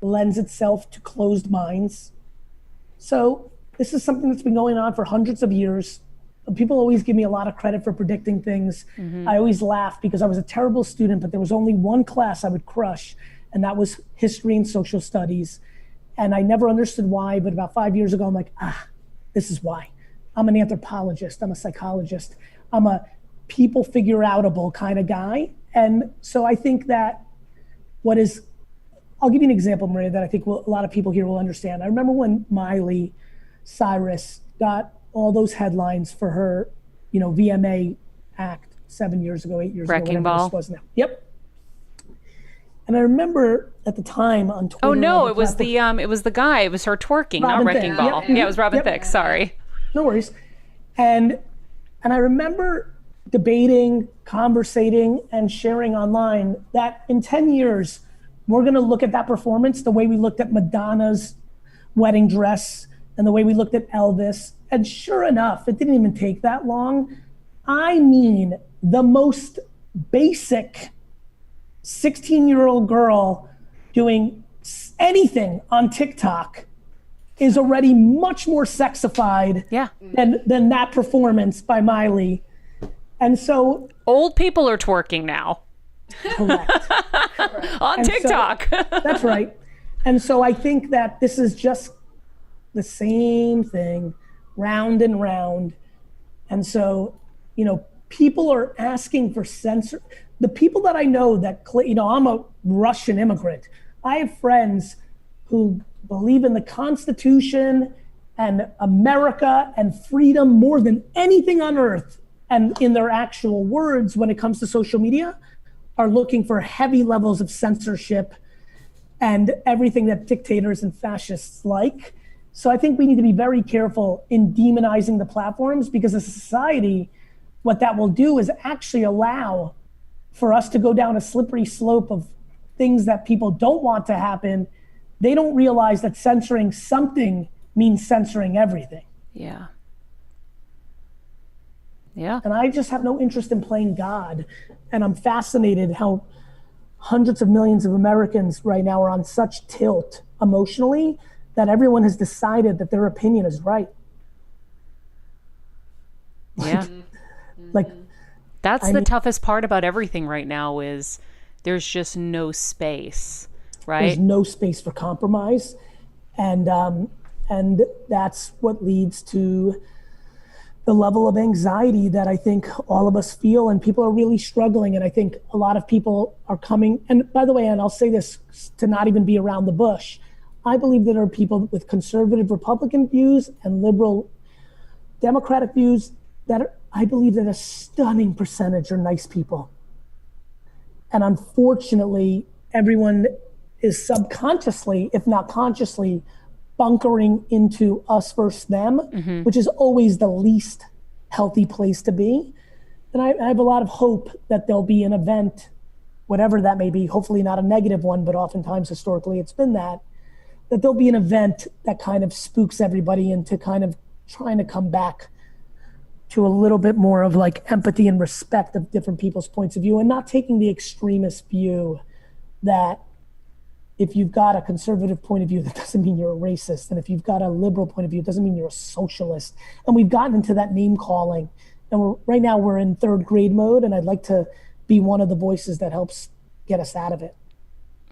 lends itself to closed minds. So this is something that's been going on for hundreds of years. People always give me a lot of credit for predicting things. Mm-hmm. I always laugh because I was a terrible student, but there was only one class I would crush, and that was history and social studies. And I never understood why, but about 5 years ago, I'm like, this is why. I'm an anthropologist, I'm a psychologist, I'm a people figure outable kind of guy. And so I think that I'll give you an example, Maria, that I think a lot of people here will understand. I remember when Miley Cyrus got all those headlines for her, VMA act 7 years ago, 8 years ago, Wrecking Ball. This was now. Yep. And I remember at the time on Twitter. Oh no, it was the guy. It was her twerking, not Wrecking Ball. Yep. Yeah, it was Robin Thicke. Sorry. No worries. And I remember debating, conversating, and sharing online that in 10 years, we're going to look at that performance the way we looked at Madonna's wedding dress and the way we looked at Elvis. And sure enough, it didn't even take that long. I mean, the most basic 16-year-old girl doing anything on TikTok is already much more sexified than that performance by Miley. And so old people are twerking now. Correct. On TikTok. So, that's right. And so I think that this is just the same thing, round and round. And so, people are asking for censor. The people that I know that, I'm a Russian immigrant. I have friends who believe in the Constitution and America and freedom more than anything on earth. And in their actual words, when it comes to social media, are looking for heavy levels of censorship and everything that dictators and fascists like. So I think we need to be very careful in demonizing the platforms, because as a society, what that will do is actually allow for us to go down a slippery slope of things that people don't want to happen they don't realize that censoring something means censoring everything. Yeah. Yeah. And I just have no interest in playing God. And I'm fascinated how hundreds of millions of Americans right now are on such tilt emotionally that everyone has decided that their opinion is right. Yeah. Like, That's the toughest part about everything right now is there's just no space, right? there's no space for compromise. And that's what leads to the level of anxiety that I think all of us feel, and people are really struggling. And I think a lot of people are coming, and by the way, and I'll say this to not even be around the bush, I believe that there are people with conservative Republican views and liberal Democratic views I believe that a stunning percentage are nice people. And unfortunately, everyone is subconsciously, if not consciously, bunkering into us versus them, which is always the least healthy place to be. And I have a lot of hope that there'll be an event, whatever that may be, hopefully not a negative one, but oftentimes historically it's been that there'll be an event that kind of spooks everybody into kind of trying to come back to a little bit more of like empathy and respect of different people's points of view, and not taking the extremist view that if you've got a conservative point of view, that doesn't mean you're a racist. And if you've got a liberal point of view, it doesn't mean you're a socialist. And we've gotten into that name calling. And right now we're in third grade mode, and I'd like to be one of the voices that helps get us out of it.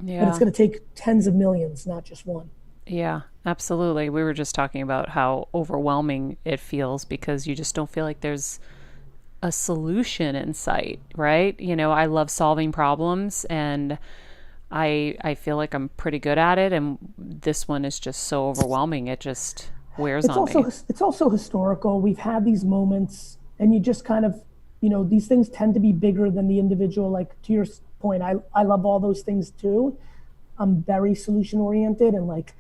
Yeah. But it's going to take tens of millions, not just one. Yeah, absolutely. We were just talking about how overwhelming it feels because you just don't feel like there's a solution in sight, right? You know, I love solving problems, and I feel like I'm pretty good at it, and this one is just so overwhelming. It just wears on me. It's also historical. We've had these moments, and you just kind of, you know, these things tend to be bigger than the individual. Like, to your point, I love all those things too. I'm very solution oriented and like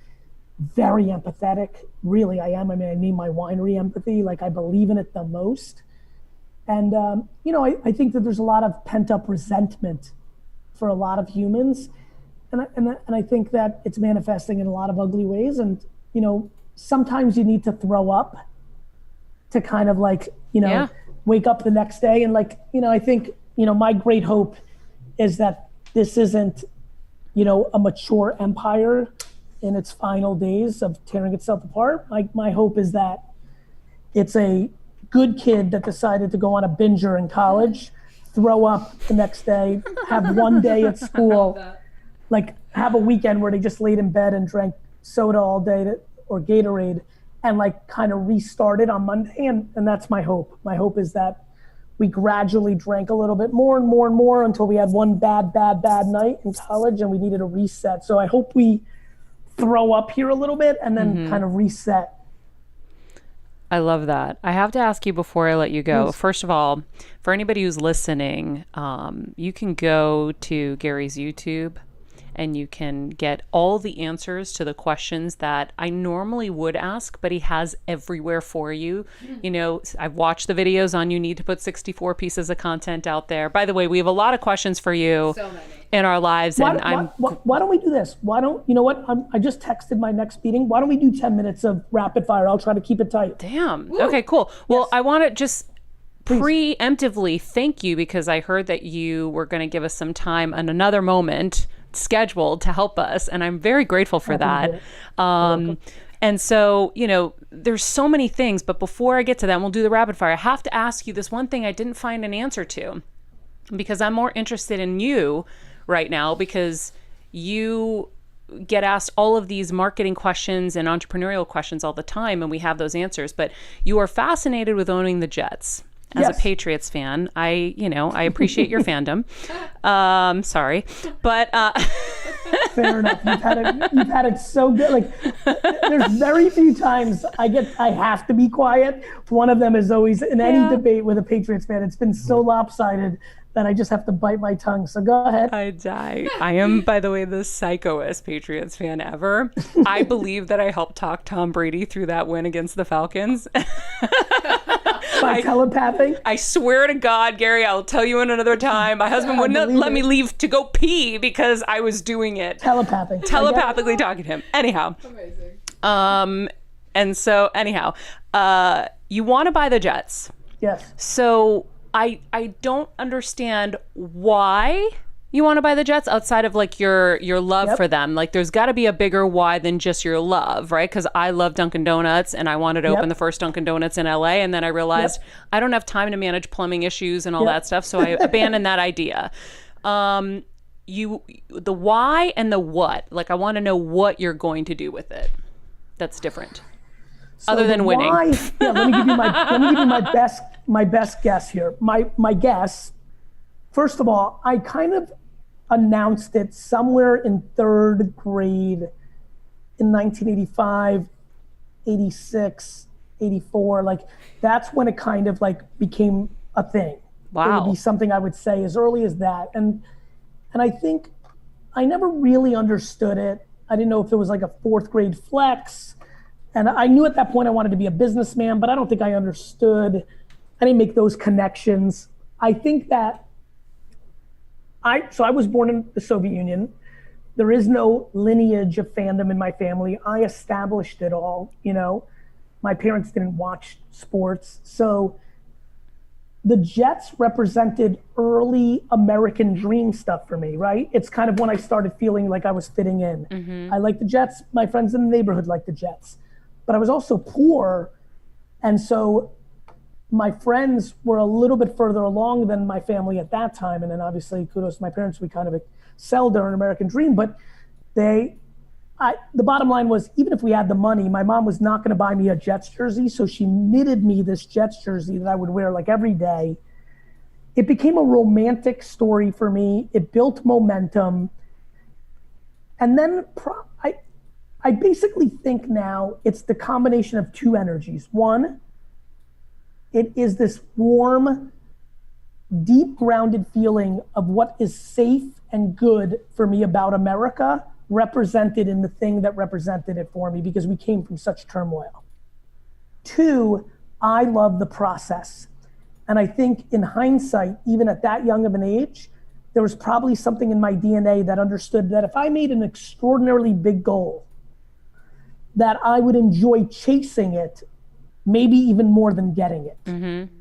very empathetic. Really, I am. I mean, I need my winery empathy. Like, I believe in it the most. And, you know, I think that there's a lot of pent up resentment for a lot of humans. And I think that it's manifesting in a lot of ugly ways. And, you know, sometimes you need to throw up to kind of like, you know, wake up the next day. And like, you know, I think, you know, my great hope is that this isn't, you know, a mature empire in its final days of tearing itself apart. My hope is that it's a good kid that decided to go on a binger in college, throw up the next day, have one day at school, like have a weekend where they just laid in bed and drank soda all day or Gatorade, and like kind of restarted on Monday. And that's my hope. My hope is that we gradually drank a little bit more and more and more until we had one bad night in college and we needed a reset. So I hope we throw up here a little bit and then kind of reset. I love that. I have to ask you before I let you go. Please. First of all, for anybody who's listening, you can go to Gary's YouTube and you can get all the answers to the questions that I normally would ask, but he has everywhere for you. You know, I've watched the videos on you need to put 64 pieces of content out there. By the way, we have a lot of questions for you in our lives. Why don't we do this? Why don't, you know what? I just texted my next meeting. Why don't we do 10 minutes of rapid fire? I'll try to keep it tight. Damn. Woo. Okay, cool. Well, I want to just preemptively thank you because I heard that you were going to give us some time and another moment scheduled to help us, and I'm very grateful for that. And so, you know, there's so many things, but before I get to that, and we'll do the rapid fire, I have to ask you this one thing I didn't find an answer to, because I'm more interested in you right now, because you get asked all of these marketing questions and entrepreneurial questions all the time, and we have those answers, but you are fascinated with owning the Jets. As a Patriots fan, I appreciate your fandom. Sorry, but fair enough. You've had it so good. Like, there's very few times I have to be quiet. One of them is always in any debate with a Patriots fan. It's been so lopsided that I just have to bite my tongue. So go ahead. I die. I am, by the way, the psychoest Patriots fan ever. I believe that I helped talk Tom Brady through that win against the Falcons. By telepathing? I swear to God, Gary, I'll tell you in another time. My husband wouldn't let me leave to go pee because I was doing it. Telepathing. Telepathically talking to him. Anyhow. Amazing. And so anyhow, you want to buy the Jets. Yes. So I don't understand why you want to buy the Jets outside of like your love for them. Like there's got to be a bigger why than just your love, right? Because I love Dunkin' Donuts and I wanted to open the first Dunkin' Donuts in LA, and then I realized I don't have time to manage plumbing issues and all that stuff, so I abandoned that idea. The why and the what. Like I want to know what you're going to do with it. That's different. So other than winning. Let me give you my best guess here. My guess. First of all, I kind of announced it somewhere in third grade in 1985, 86, 84. Like that's when it kind of like became a thing. Wow. It would be something I would say as early as that. And I think I never really understood it. I didn't know if it was like a fourth grade flex. And I knew at that point I wanted to be a businessman, but I don't think I understood. I didn't make those connections. I think that I was born in the Soviet Union. There is no lineage of fandom in my family. I established it all, you know. My parents didn't watch sports. So the Jets represented early American dream stuff for me, right? It's kind of when I started feeling like I was fitting in. Mm-hmm. I like the Jets. My friends in the neighborhood like the Jets. But I was also poor. And so my friends were a little bit further along than my family at that time. And then obviously, kudos to my parents, we kind of excelled in an American dream. But the bottom line was, even if we had the money, my mom was not going to buy me a Jets jersey. So she knitted me this Jets jersey that I would wear like every day. It became a romantic story for me. It built momentum. And then I basically think now it's the combination of two energies. One, it is this warm, deep grounded feeling of what is safe and good for me about America, represented in the thing that represented it for me, because we came from such turmoil. Two, I love the process. And I think in hindsight, even at that young of an age, there was probably something in my DNA that understood that if I made an extraordinarily big goal, that I would enjoy chasing it, maybe even more than getting it. Mm-hmm.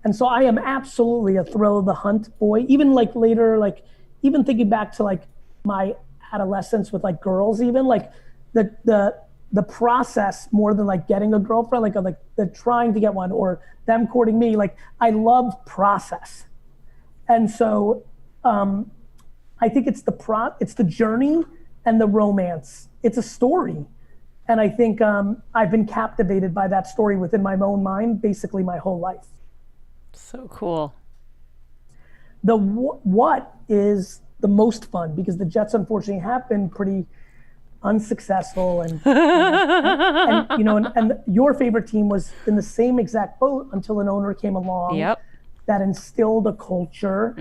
And so I am absolutely a thrill of the hunt boy. Even like later, like even thinking back to like my adolescence with like girls, even like the process more than like getting a girlfriend, like the trying to get one or them courting me. Like I love process. And so I think it's the journey and the romance. It's a story. And I think I've been captivated by that story within my own mind, basically my whole life. So cool. The what is the most fun, because the Jets unfortunately have been pretty unsuccessful, and your favorite team was in the same exact boat until an owner came along that instilled a culture,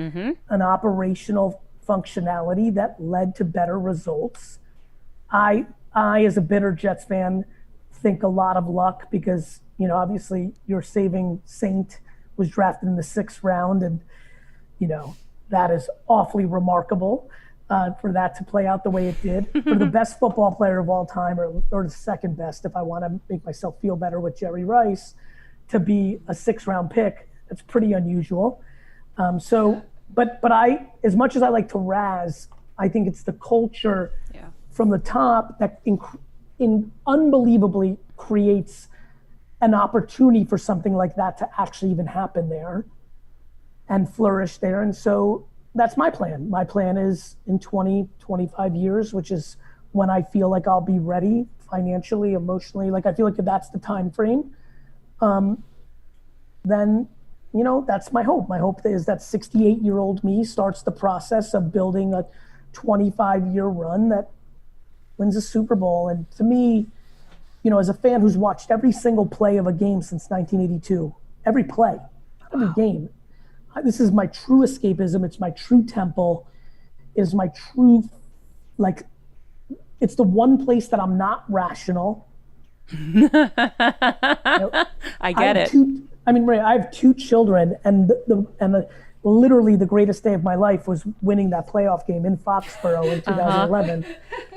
an operational functionality that led to better results. I, as a bitter Jets fan, think a lot of luck because, obviously your saving saint was drafted in the 6th round, and, that is awfully remarkable for that to play out the way it did. For the best football player of all time, or the second best, if I want to make myself feel better with Jerry Rice, to be a 6th round pick, that's pretty unusual. But I, as much as I like to razz, I think it's the culture from the top that unbelievably creates an opportunity for something like that to actually even happen there and flourish there. And so that's my plan. My plan is in 20, 25 years, which is when I feel like I'll be ready financially, emotionally. Like I feel like if that's the time frame, then, that's my hope. My hope is that 68-year-old me starts the process of building a 25-year run that wins a Super Bowl. And to me, as a fan who's watched every single play of a game since 1982, every play, every game, this is my true escapism. It's my true temple. It is my true, it's the one place that I'm not rational. I get it. I mean, Ray, I have 2 children, and literally the greatest day of my life was winning that playoff game in Foxborough in 2011.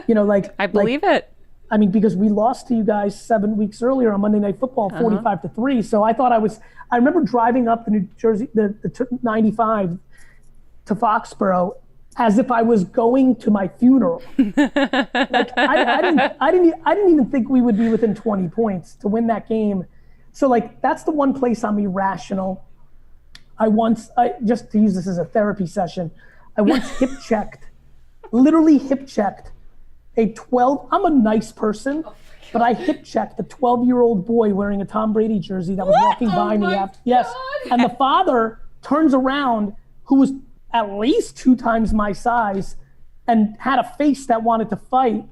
You know, like I believe it. I mean, because we lost to you guys 7 weeks earlier on Monday Night Football, 45-3. So I thought I remember driving up the New Jersey, the 95 to Foxborough as if I was going to my funeral. Like I didn't even think we would be within 20 points to win that game. So like, that's the one place I'm irrational. I just to use this as a therapy session, I once literally hip checked I'm a nice person, but I hip checked a 12-year-old boy wearing a Tom Brady jersey that was walking by me after. Yes. And the father turns around, who was at least 2 times my size and had a face that wanted to fight.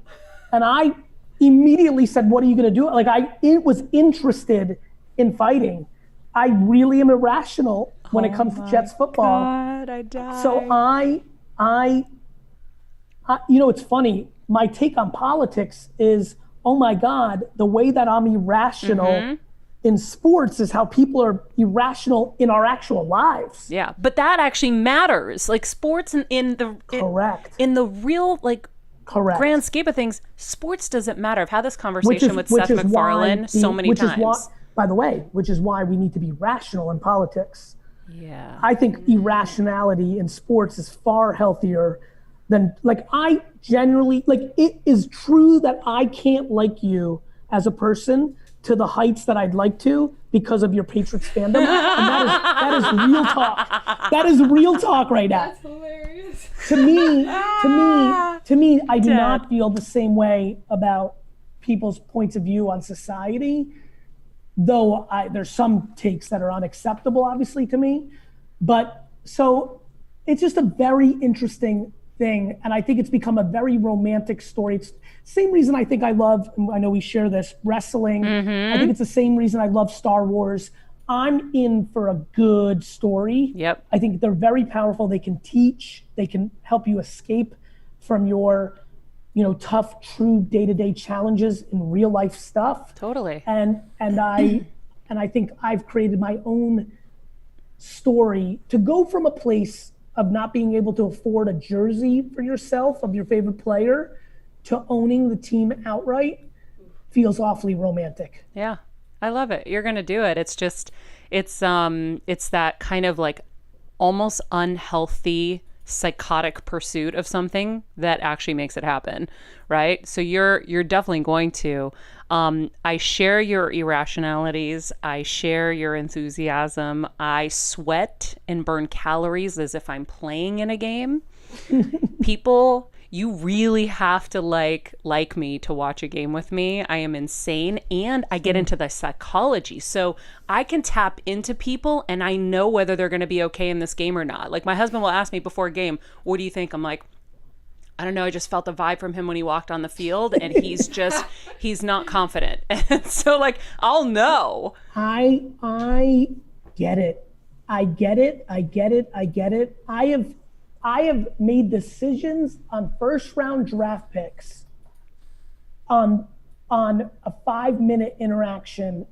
And I immediately said, what are you going to do? Like it was interested in fighting. I really am irrational when it comes to Jets football. God, I died. So I, you know, it's funny. My take on politics is, oh my God, the way that I'm irrational in sports is how people are irrational in our actual lives. Yeah, but that actually matters. Like sports in the real grand scheme of things, sports doesn't matter. I've had this conversation with Seth MacFarlane so many times. By the way, which is why we need to be rational in politics. Yeah. I think irrationality in sports is far healthier than, like, I generally, like, it is true that I can't like you as a person to the heights that I'd like to because of your Patriots fandom. And that is real talk. That is real talk right now. That's hilarious. To me, I do not feel the same way about people's points of view on society, though there's some takes that are unacceptable, obviously, to me. But so it's just a very interesting thing. And I think it's become a very romantic story. It's the same reason I think I love, I know we share this, wrestling. I think it's the same reason I love Star Wars. I'm in for a good story. Yep. I think they're very powerful. They can teach, they can help you escape from your, you know, tough, true day-to-day challenges in real life stuff. Totally. And I think I've created my own story to go from a place of not being able to afford a jersey for yourself of your favorite player to owning the team outright feels awfully romantic. Yeah, I love it. You're going to do it. It's just, it's that kind of like almost unhealthy, psychotic pursuit of something that actually makes it happen, right? So you're definitely going to. I share your irrationalities. I share your enthusiasm. I sweat and burn calories as if I'm playing in a game. People, you really have to like me to watch a game with me. I am insane, and I get into the psychology. So I can tap into people and I know whether they're going to be okay in this game or not. Like my husband will ask me before a game, what do you think? I'm like, I don't know. I just felt a vibe from him when he walked on the field, and he's not confident. And so like, I'll know. I get it. I get it. I have made decisions on first round draft picks on a 5-minute interaction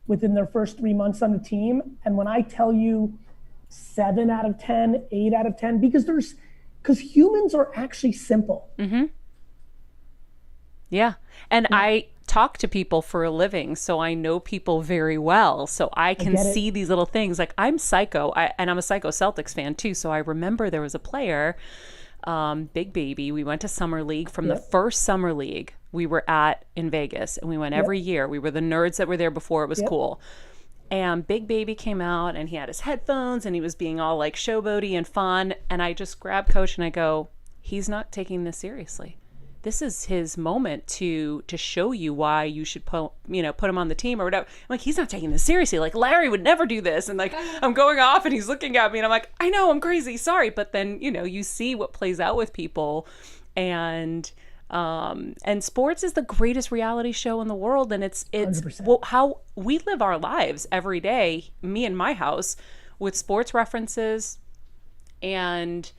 within their first 3 months on the team. And when I tell you 7 out of 10, 8 out of 10, because humans are actually simple. Mm-hmm. Yeah. And I talk to people for a living, so I know people very well. So I can see these little things. Like I'm psycho, and I'm a psycho Celtics fan too. So I remember there was a player, Big Baby. We went to Summer League from the first Summer League we were at in Vegas. And we went every year. We were the nerds that were there before it was cool. And Big Baby came out and he had his headphones and he was being all like showboaty and fun. And I just grabbed Coach and I go, he's not taking this seriously. This is his moment to show you why you should put him on the team or whatever. I'm like, he's not taking this seriously. Like Larry would never do this. And like, I'm going off and he's looking at me and I'm like, I know, I'm crazy. Sorry. But then, you see what plays out with people, and sports is the greatest reality show in the world. And it's how we live our lives every day, me and my house, with sports references and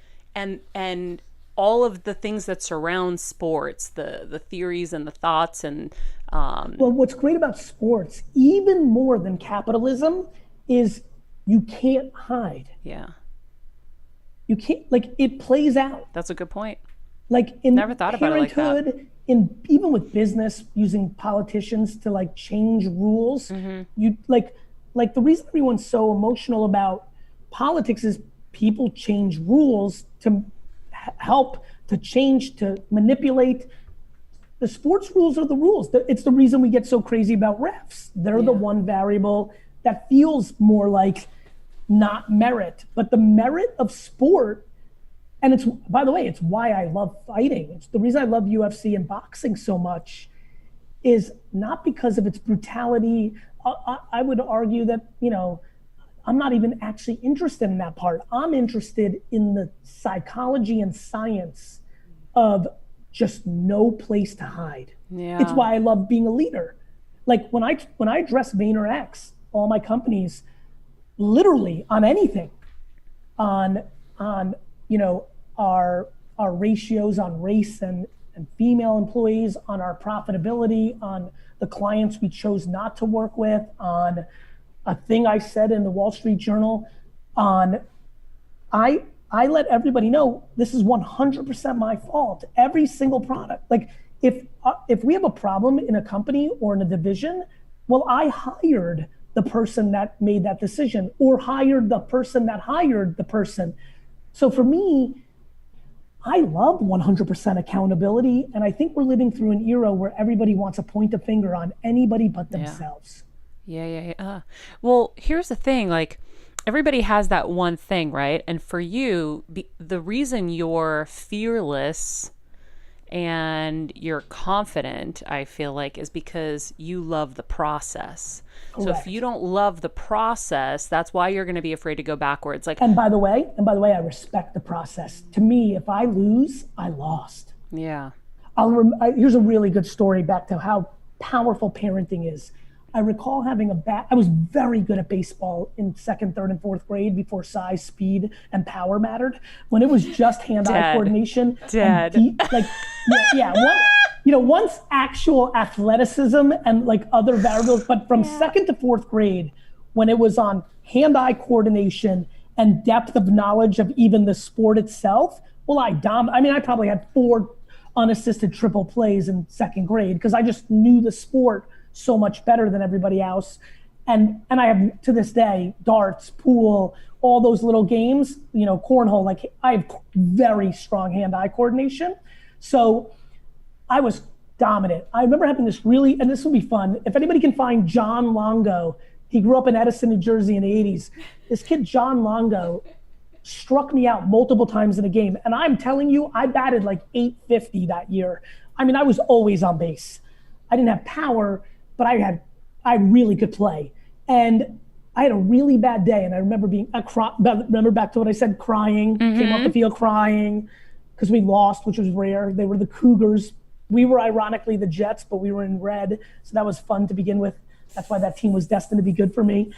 all of the things that surround sports, the theories and the thoughts. And well, what's great about sports, even more than capitalism, is you can't hide. Yeah. You can't, like, it plays out. That's a good point. Like in Never thought about it like that. parenthood, in even with business, using politicians to like change rules. You like the reason everyone's so emotional about politics is people change rules to help, to change, to manipulate. The sports rules are the rules. It's the reason we get so crazy about refs. They're the one variable that feels more like not merit, but the merit of sport. And it's, by the way, it's why I love fighting. It's the reason I love UFC and boxing so much, is not because of its brutality. I would argue that, you know, I'm not even actually interested in that part. I'm interested in the psychology and science of just no place to hide. Yeah. It's why I love being a leader. Like when I address VaynerX, all my companies, literally on anything, on you know, our ratios on race and female employees, on our profitability, on the clients we chose not to work with, on a thing I said in the Wall Street Journal, on I let everybody know this is 100% my fault. Every single product. Like if we have a problem in a company or in a division, well, I hired the person that made that decision, or hired the person that hired the person. So for me, I love 100% accountability, and I think we're living through an era where everybody wants to point a finger on anybody but themselves. Yeah. Well, here's the thing, like, everybody has that one thing, right? And for you, the reason you're fearless and you're confident, I feel like, is because you love the process. Correct. So if you don't love the process, that's why you're going to be afraid to go backwards. Like, and by the way, I respect the process. To me, if I lose, I lost. yeah. Here's a really good story back to how powerful parenting is. I recall having I was very good at baseball in second, third, and fourth grade before size, speed, and power mattered. When it was just hand-eye coordination. Once actual athleticism and like other variables, but from second to fourth grade, when it was on hand-eye coordination and depth of knowledge of even the sport itself, well, I probably had 4 unassisted triple plays in second grade because I just knew the sport so much better than everybody else. And I have, to this day, darts, pool, all those little games, you know, cornhole, like I have very strong hand-eye coordination. So I was dominant. I remember having this really, and this will be fun, if anybody can find John Longo, he grew up in Edison, New Jersey in the 80s. This kid, John Longo, struck me out multiple times in a game. And I'm telling you, I batted like 850 that year. I mean, I was always on base. I didn't have power, but I really could play. And I had a really bad day. And I remember remember back to what I said, crying, came off the field crying because we lost, which was rare. They were the Cougars. We were ironically the Jets, but we were in red. So that was fun to begin with. That's why that team was destined to be good for me.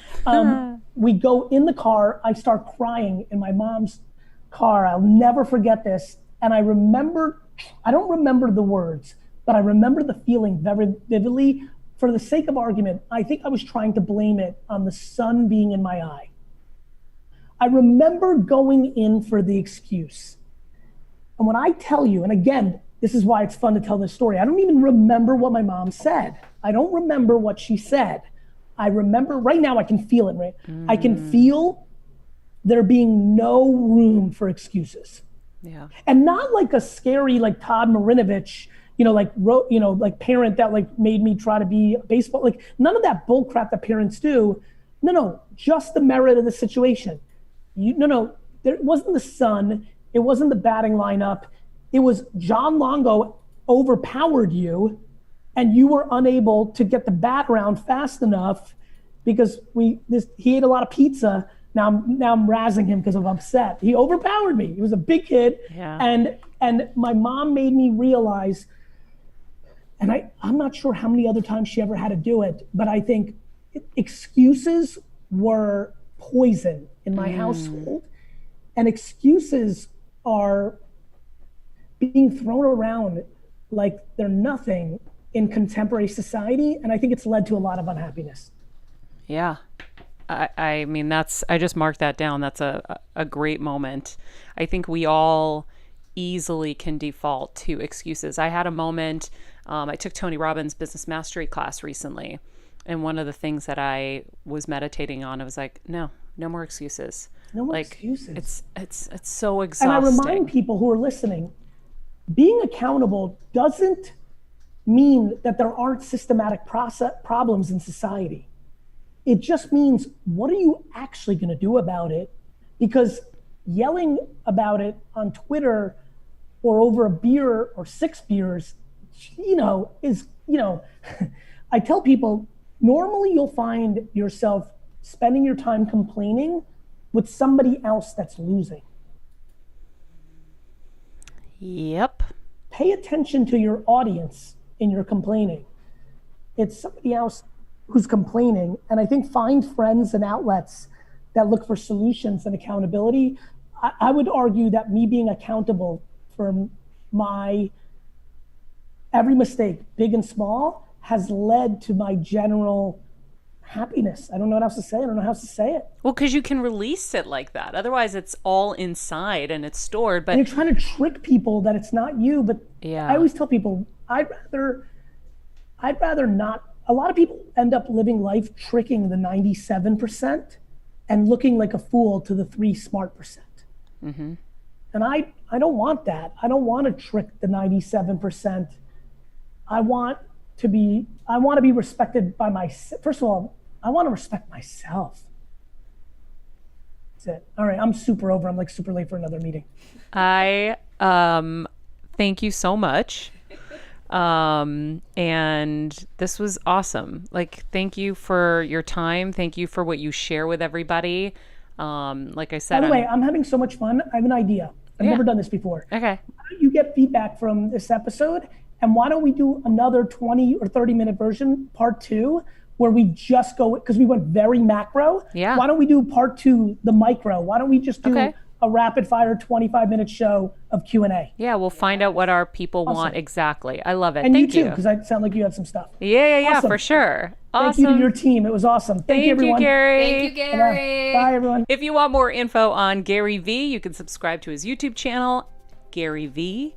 We go in the car, I start crying in my mom's car. I'll never forget this. And I don't remember the words, but I remember the feeling very vividly. For the sake of argument, I think I was trying to blame it on the sun being in my eye. I remember going in for the excuse. And when I tell you, and again, this is why it's fun to tell this story, I don't even remember what my mom said. I don't remember what she said. I remember, right now I can feel it, right? I can feel there being no room for excuses. Yeah. And not like a scary, like Todd Marinovich, like parent that like made me try to be baseball, like none of that bull crap that parents do. No, just the merit of the situation. There wasn't the sun. It wasn't the batting lineup. It was John Longo overpowered you and you were unable to get the bat around fast enough because he ate a lot of pizza. Now I'm razzing him because I'm upset. He overpowered me. He was a big kid. Yeah. And my mom made me realize, and I'm not sure how many other times she ever had to do it, but I think excuses were poison in my household. And excuses are being thrown around like they're nothing in contemporary society. And I think it's led to a lot of unhappiness. Yeah. I mean, I just marked that down. That's a great moment. I think we all easily can default to excuses. I had a moment, I took Tony Robbins' business mastery class recently. And one of the things that I was meditating on, I was like, no more excuses. No more excuses. It's so exhausting. And I remind people who are listening, being accountable doesn't mean that there aren't systematic problems in society. It just means, what are you actually going to do about it? Because yelling about it on Twitter or over a beer or 6 beers, I tell people, normally you'll find yourself spending your time complaining with somebody else that's losing. Yep. Pay attention to your audience in your complaining. It's somebody else who's complaining. And I think find friends and outlets that look for solutions and accountability. I would argue that me being accountable for my every mistake, big and small, has led to my general happiness. I don't know what else to say. I don't know how else to say it. Well, because you can release it like that. Otherwise, it's all inside and it's stored. But and you're trying to trick people that it's not you. But yeah. I always tell people, I'd rather not. A lot of people end up living life tricking the 97% and looking like a fool to the 3 smart %. Mm-hmm. And I don't want that. I don't want to trick the 97%. I want to be respected by first of all, I want to respect myself. That's it. All right, I'm super over. I'm like super late for another meeting. I thank you so much. And this was awesome. Like, thank you for your time. Thank you for what you share with everybody. Like I said, by the way, I'm having so much fun. I have an idea. I've never done this before. Okay. Why don't you get feedback from this episode? And why don't we do another 20 or 30 minute version, part 2, where we just go, because we went very macro. Yeah. Why don't we do part 2, the micro? Why don't we just do a rapid fire 25-minute show of Q&A? Yeah, we'll find out what our people want exactly. I love it. And Thank you too, because I sound like you had some stuff. Yeah, Awesome. For sure. Thank you to your team. It was awesome. Thank you, everyone. Thank you, Gary. Thank you, Gary. Bye, everyone. If you want more info on GaryVee, you can subscribe to his YouTube channel, GaryVee.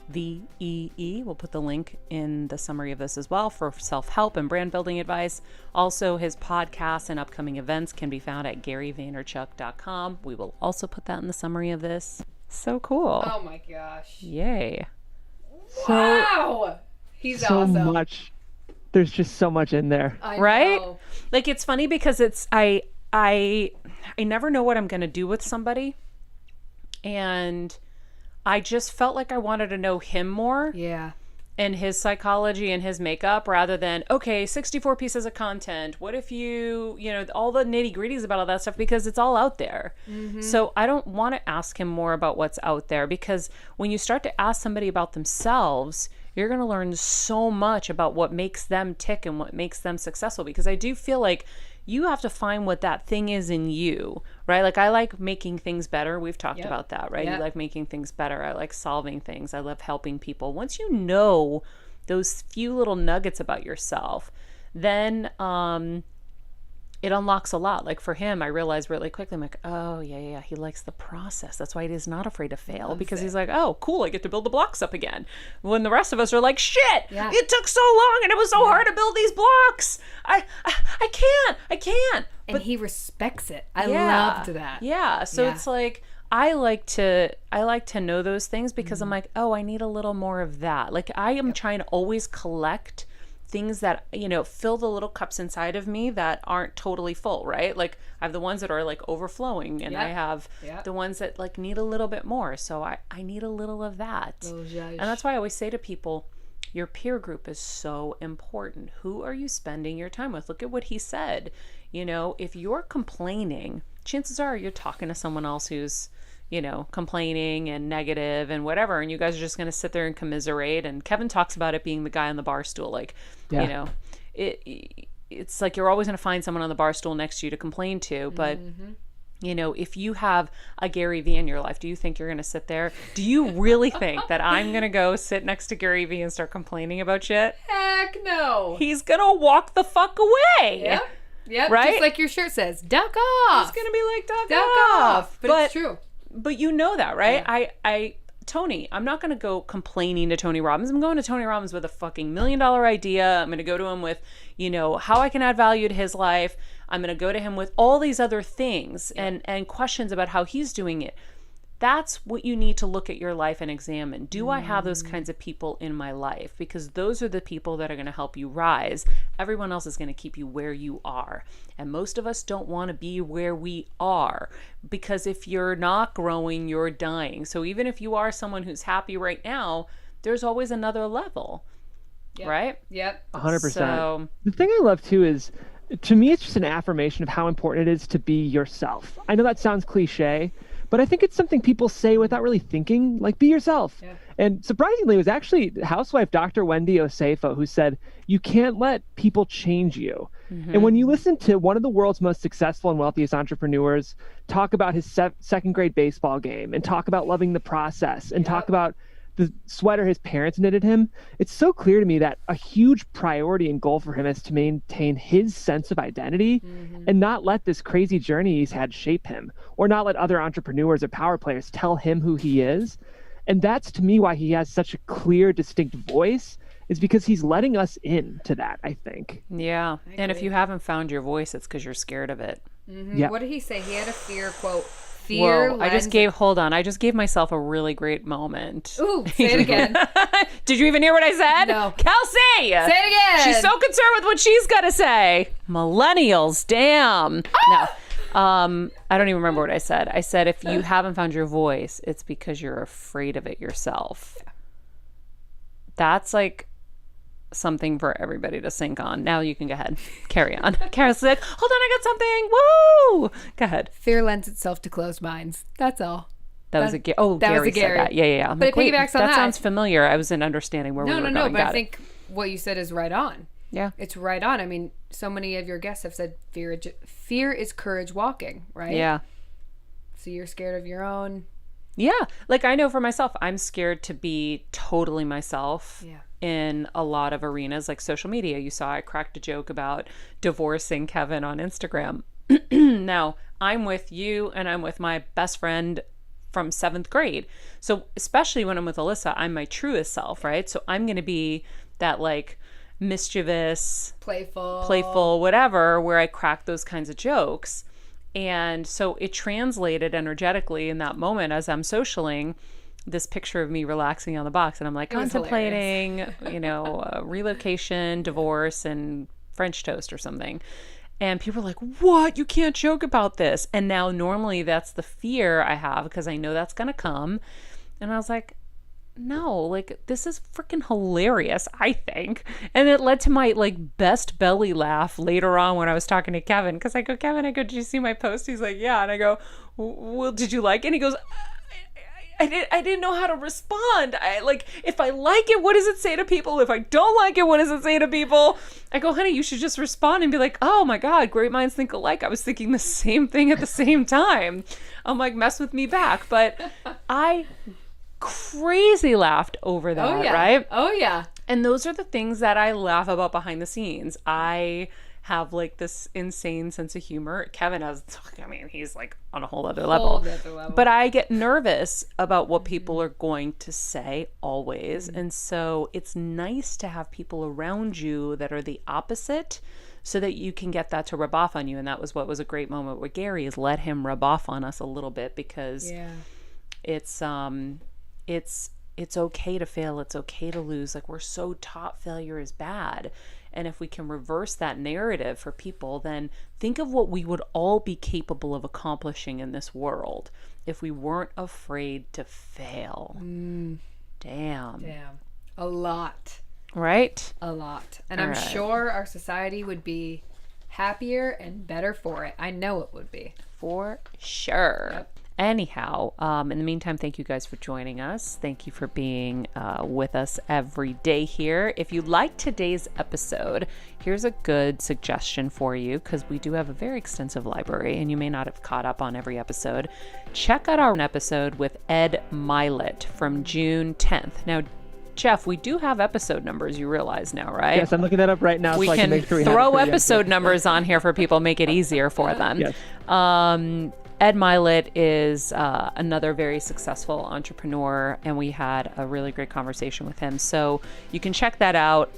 VEE. We'll put the link in the summary of this as well for self-help and brand building advice. Also, his podcasts and upcoming events can be found at GaryVaynerchuk.com. We will also put that in the summary of this. So cool. Oh my gosh. Yay. Wow. He's so awesome. Much. There's just so much in there. I right? know. Like, it's funny because I never know what I'm going to do with somebody. And I just felt like I wanted to know him more. Yeah. And his psychology and his makeup, rather than, okay, 64 pieces of content. What if you all the nitty gritties about all that stuff, because it's all out there. Mm-hmm. So I don't want to ask him more about what's out there, because when you start to ask somebody about themselves, you're going to learn so much about what makes them tick and what makes them successful. Because I do feel like you have to find what that thing is in you, right? Like, I like making things better. We've talked about that, right? You like making things better. I like solving things. I love helping people. Once you know those few little nuggets about yourself, then it unlocks a lot. Like, for him, I realized really quickly, I'm like, oh, yeah, he likes the process. That's why he's not afraid to fail, because he's like, oh, cool, I get to build the blocks up again. When the rest of us are like, shit, it took so long and it was so hard to build these blocks. I can't. And he respects it. I loved that. Yeah. So it's like, I like to know those things, because I'm like, oh, I need a little more of that. Like, I am trying to always collect things that, fill the little cups inside of me that aren't totally full, right? Like, I have the ones that are like overflowing, and I have the ones that like need a little bit more. So I need a little of that. And that's why I always say to people, your peer group is so important. Who are you spending your time with? Look at what he said. If you're complaining, chances are you're talking to someone else who's complaining and negative and whatever, and you guys are just going to sit there and commiserate. And Kevin talks about it being the guy on the bar stool. Like, it's like you're always going to find someone on the bar stool next to you to complain to. But, if you have a GaryVee in your life, do you think you're going to sit there? Do you really think that I'm going to go sit next to GaryVee and start complaining about shit? Heck no. He's going to walk the fuck away. Yeah. Yep, right? just like your shirt says, duck off. It's gonna be like Duck off. But it's true. But you know that, right? Yeah. Tony, I'm not going to go complaining to Tony Robbins. I'm going to Tony Robbins with a fucking $1 million idea. I'm going to go to him with, how I can add value to his life. I'm going to go to him with all these other things and questions about how he's doing it. That's what you need to look at your life and examine. Do I have those kinds of people in my life? Because those are the people that are going to help you rise. Everyone else is going to keep you where you are. And most of us don't want to be where we are, because if you're not growing, you're dying. So even if you are someone who's happy right now, there's always another level, right? Yep. 100%. So, the thing I love too is, to me, it's just an affirmation of how important it is to be yourself. I know that sounds cliche, but I think it's something people say without really thinking, like, be yourself. Yeah. And surprisingly, it was actually housewife Dr. Wendy Osefo who said, you can't let people change you. And when you listen to one of the world's most successful and wealthiest entrepreneurs talk about his second grade baseball game and talk about loving the process and talk about the sweater his parents knitted him, it's so clear to me that a huge priority and goal for him is to maintain his sense of identity and not let this crazy journey he's had shape him, or not let other entrepreneurs or power players tell him who he is. And that's, to me, why he has such a clear, distinct voice, is because he's letting us in to that, I think. yeah. And if you haven't found your voice, it's because you're scared of it. Yeah. What did he say? He had a fear, quote, fear. Whoa, I just gave myself a really great moment. Ooh, say it again. Did you even hear what I said? No. Kelsey! Say it again. She's so concerned with what she's got to say. Millennials, damn. No. I don't even remember what I said. I said, if you haven't found your voice, it's because you're afraid of it yourself. That's like something for everybody to sink on. Now you can go ahead. Carry on. Kara's like, hold on, I got something. Woo! Go ahead. Fear lends itself to closed minds. That's all. That was a Gary. Oh, that was Gary a Gary. said that. Yeah. I'm But like, it piggybacks on that. sounds familiar. I wasn't understanding where we were going. No, but I Got it. think what you said is right on. Yeah. It's right on. I mean, so many of your guests have said fear is courage walking, right? Yeah. So you're scared of your own. Yeah. Like, I know for myself, I'm scared to be totally myself in a lot of arenas, like social media. You saw I cracked a joke about divorcing Kevin on Instagram. Now, I'm with you and I'm with my best friend from 7th grade. So especially when I'm with Alyssa, I'm my truest self, right? So I'm going to be that, like, mischievous, playful, whatever, where I crack those kinds of jokes. And so it translated energetically in that moment as I'm socialing this picture of me relaxing on the box. And I'm like contemplating, relocation, divorce, and French toast or something. And people are like, what? You can't joke about this. And now normally that's the fear I have because I know that's going to come. And I was like, no, like, this is freaking hilarious, I think. And it led to my, like, best belly laugh later on when I was talking to Kevin. Because I go, Kevin, did you see my post? He's like, yeah. And I go, well, did you like it? And he goes, I didn't know how to respond. If I like it, what does it say to people? If I don't like it, what does it say to people? I go, honey, you should just respond and be like, oh my God, great minds think alike. I was thinking the same thing at the same time. I'm like, mess with me back. But I crazy laughed over that, right? Oh yeah. And those are the things that I laugh about behind the scenes. I have, like, this insane sense of humor. Kevin has, he's like on a whole other level. But I get nervous about what people are going to say always. And so it's nice to have people around you that are the opposite so that you can get that to rub off on you. And that was what was a great moment with Gary, is let him rub off on us a little bit, because it's okay to fail. It's okay to lose. Like, we're so taught failure is bad. And if we can reverse that narrative for people, then think of what we would all be capable of accomplishing in this world if we weren't afraid to fail. Damn. A lot. Right? A lot. And I'm sure our society would be happier and better for it. I know it would be. For sure. Yep. Anyhow, in the meantime, thank you guys for joining us. Thank you for being with us every day here. If you like today's episode, here's a good suggestion for you, because we do have a very extensive library and you may not have caught up on every episode. Check out our episode with Ed Milet from June 10th. Now, Jeff, we do have episode numbers, you realize now, right? Yes, I'm looking that up right now. We so I can make sure we have it throw for the episode numbers on here for people, make it easier for them. Yes. Ed Milet is another very successful entrepreneur, and we had a really great conversation with him. So you can check that out.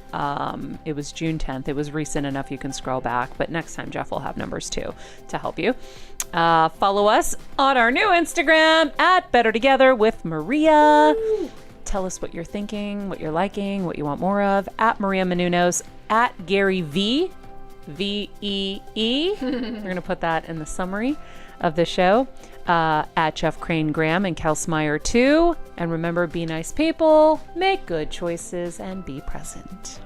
It was June 10th. It was recent enough you can scroll back, but next time Jeff will have numbers too to help you. Follow us on our new Instagram at Better Together with Maria. Tell us what you're thinking, what you're liking, what you want more of, at Maria Menounos, at GaryVee, VEE. We're going to put that in the summary of the show, at Jeff Crane Graham and Kelsmeyer too. And remember, be nice people, make good choices, and be present.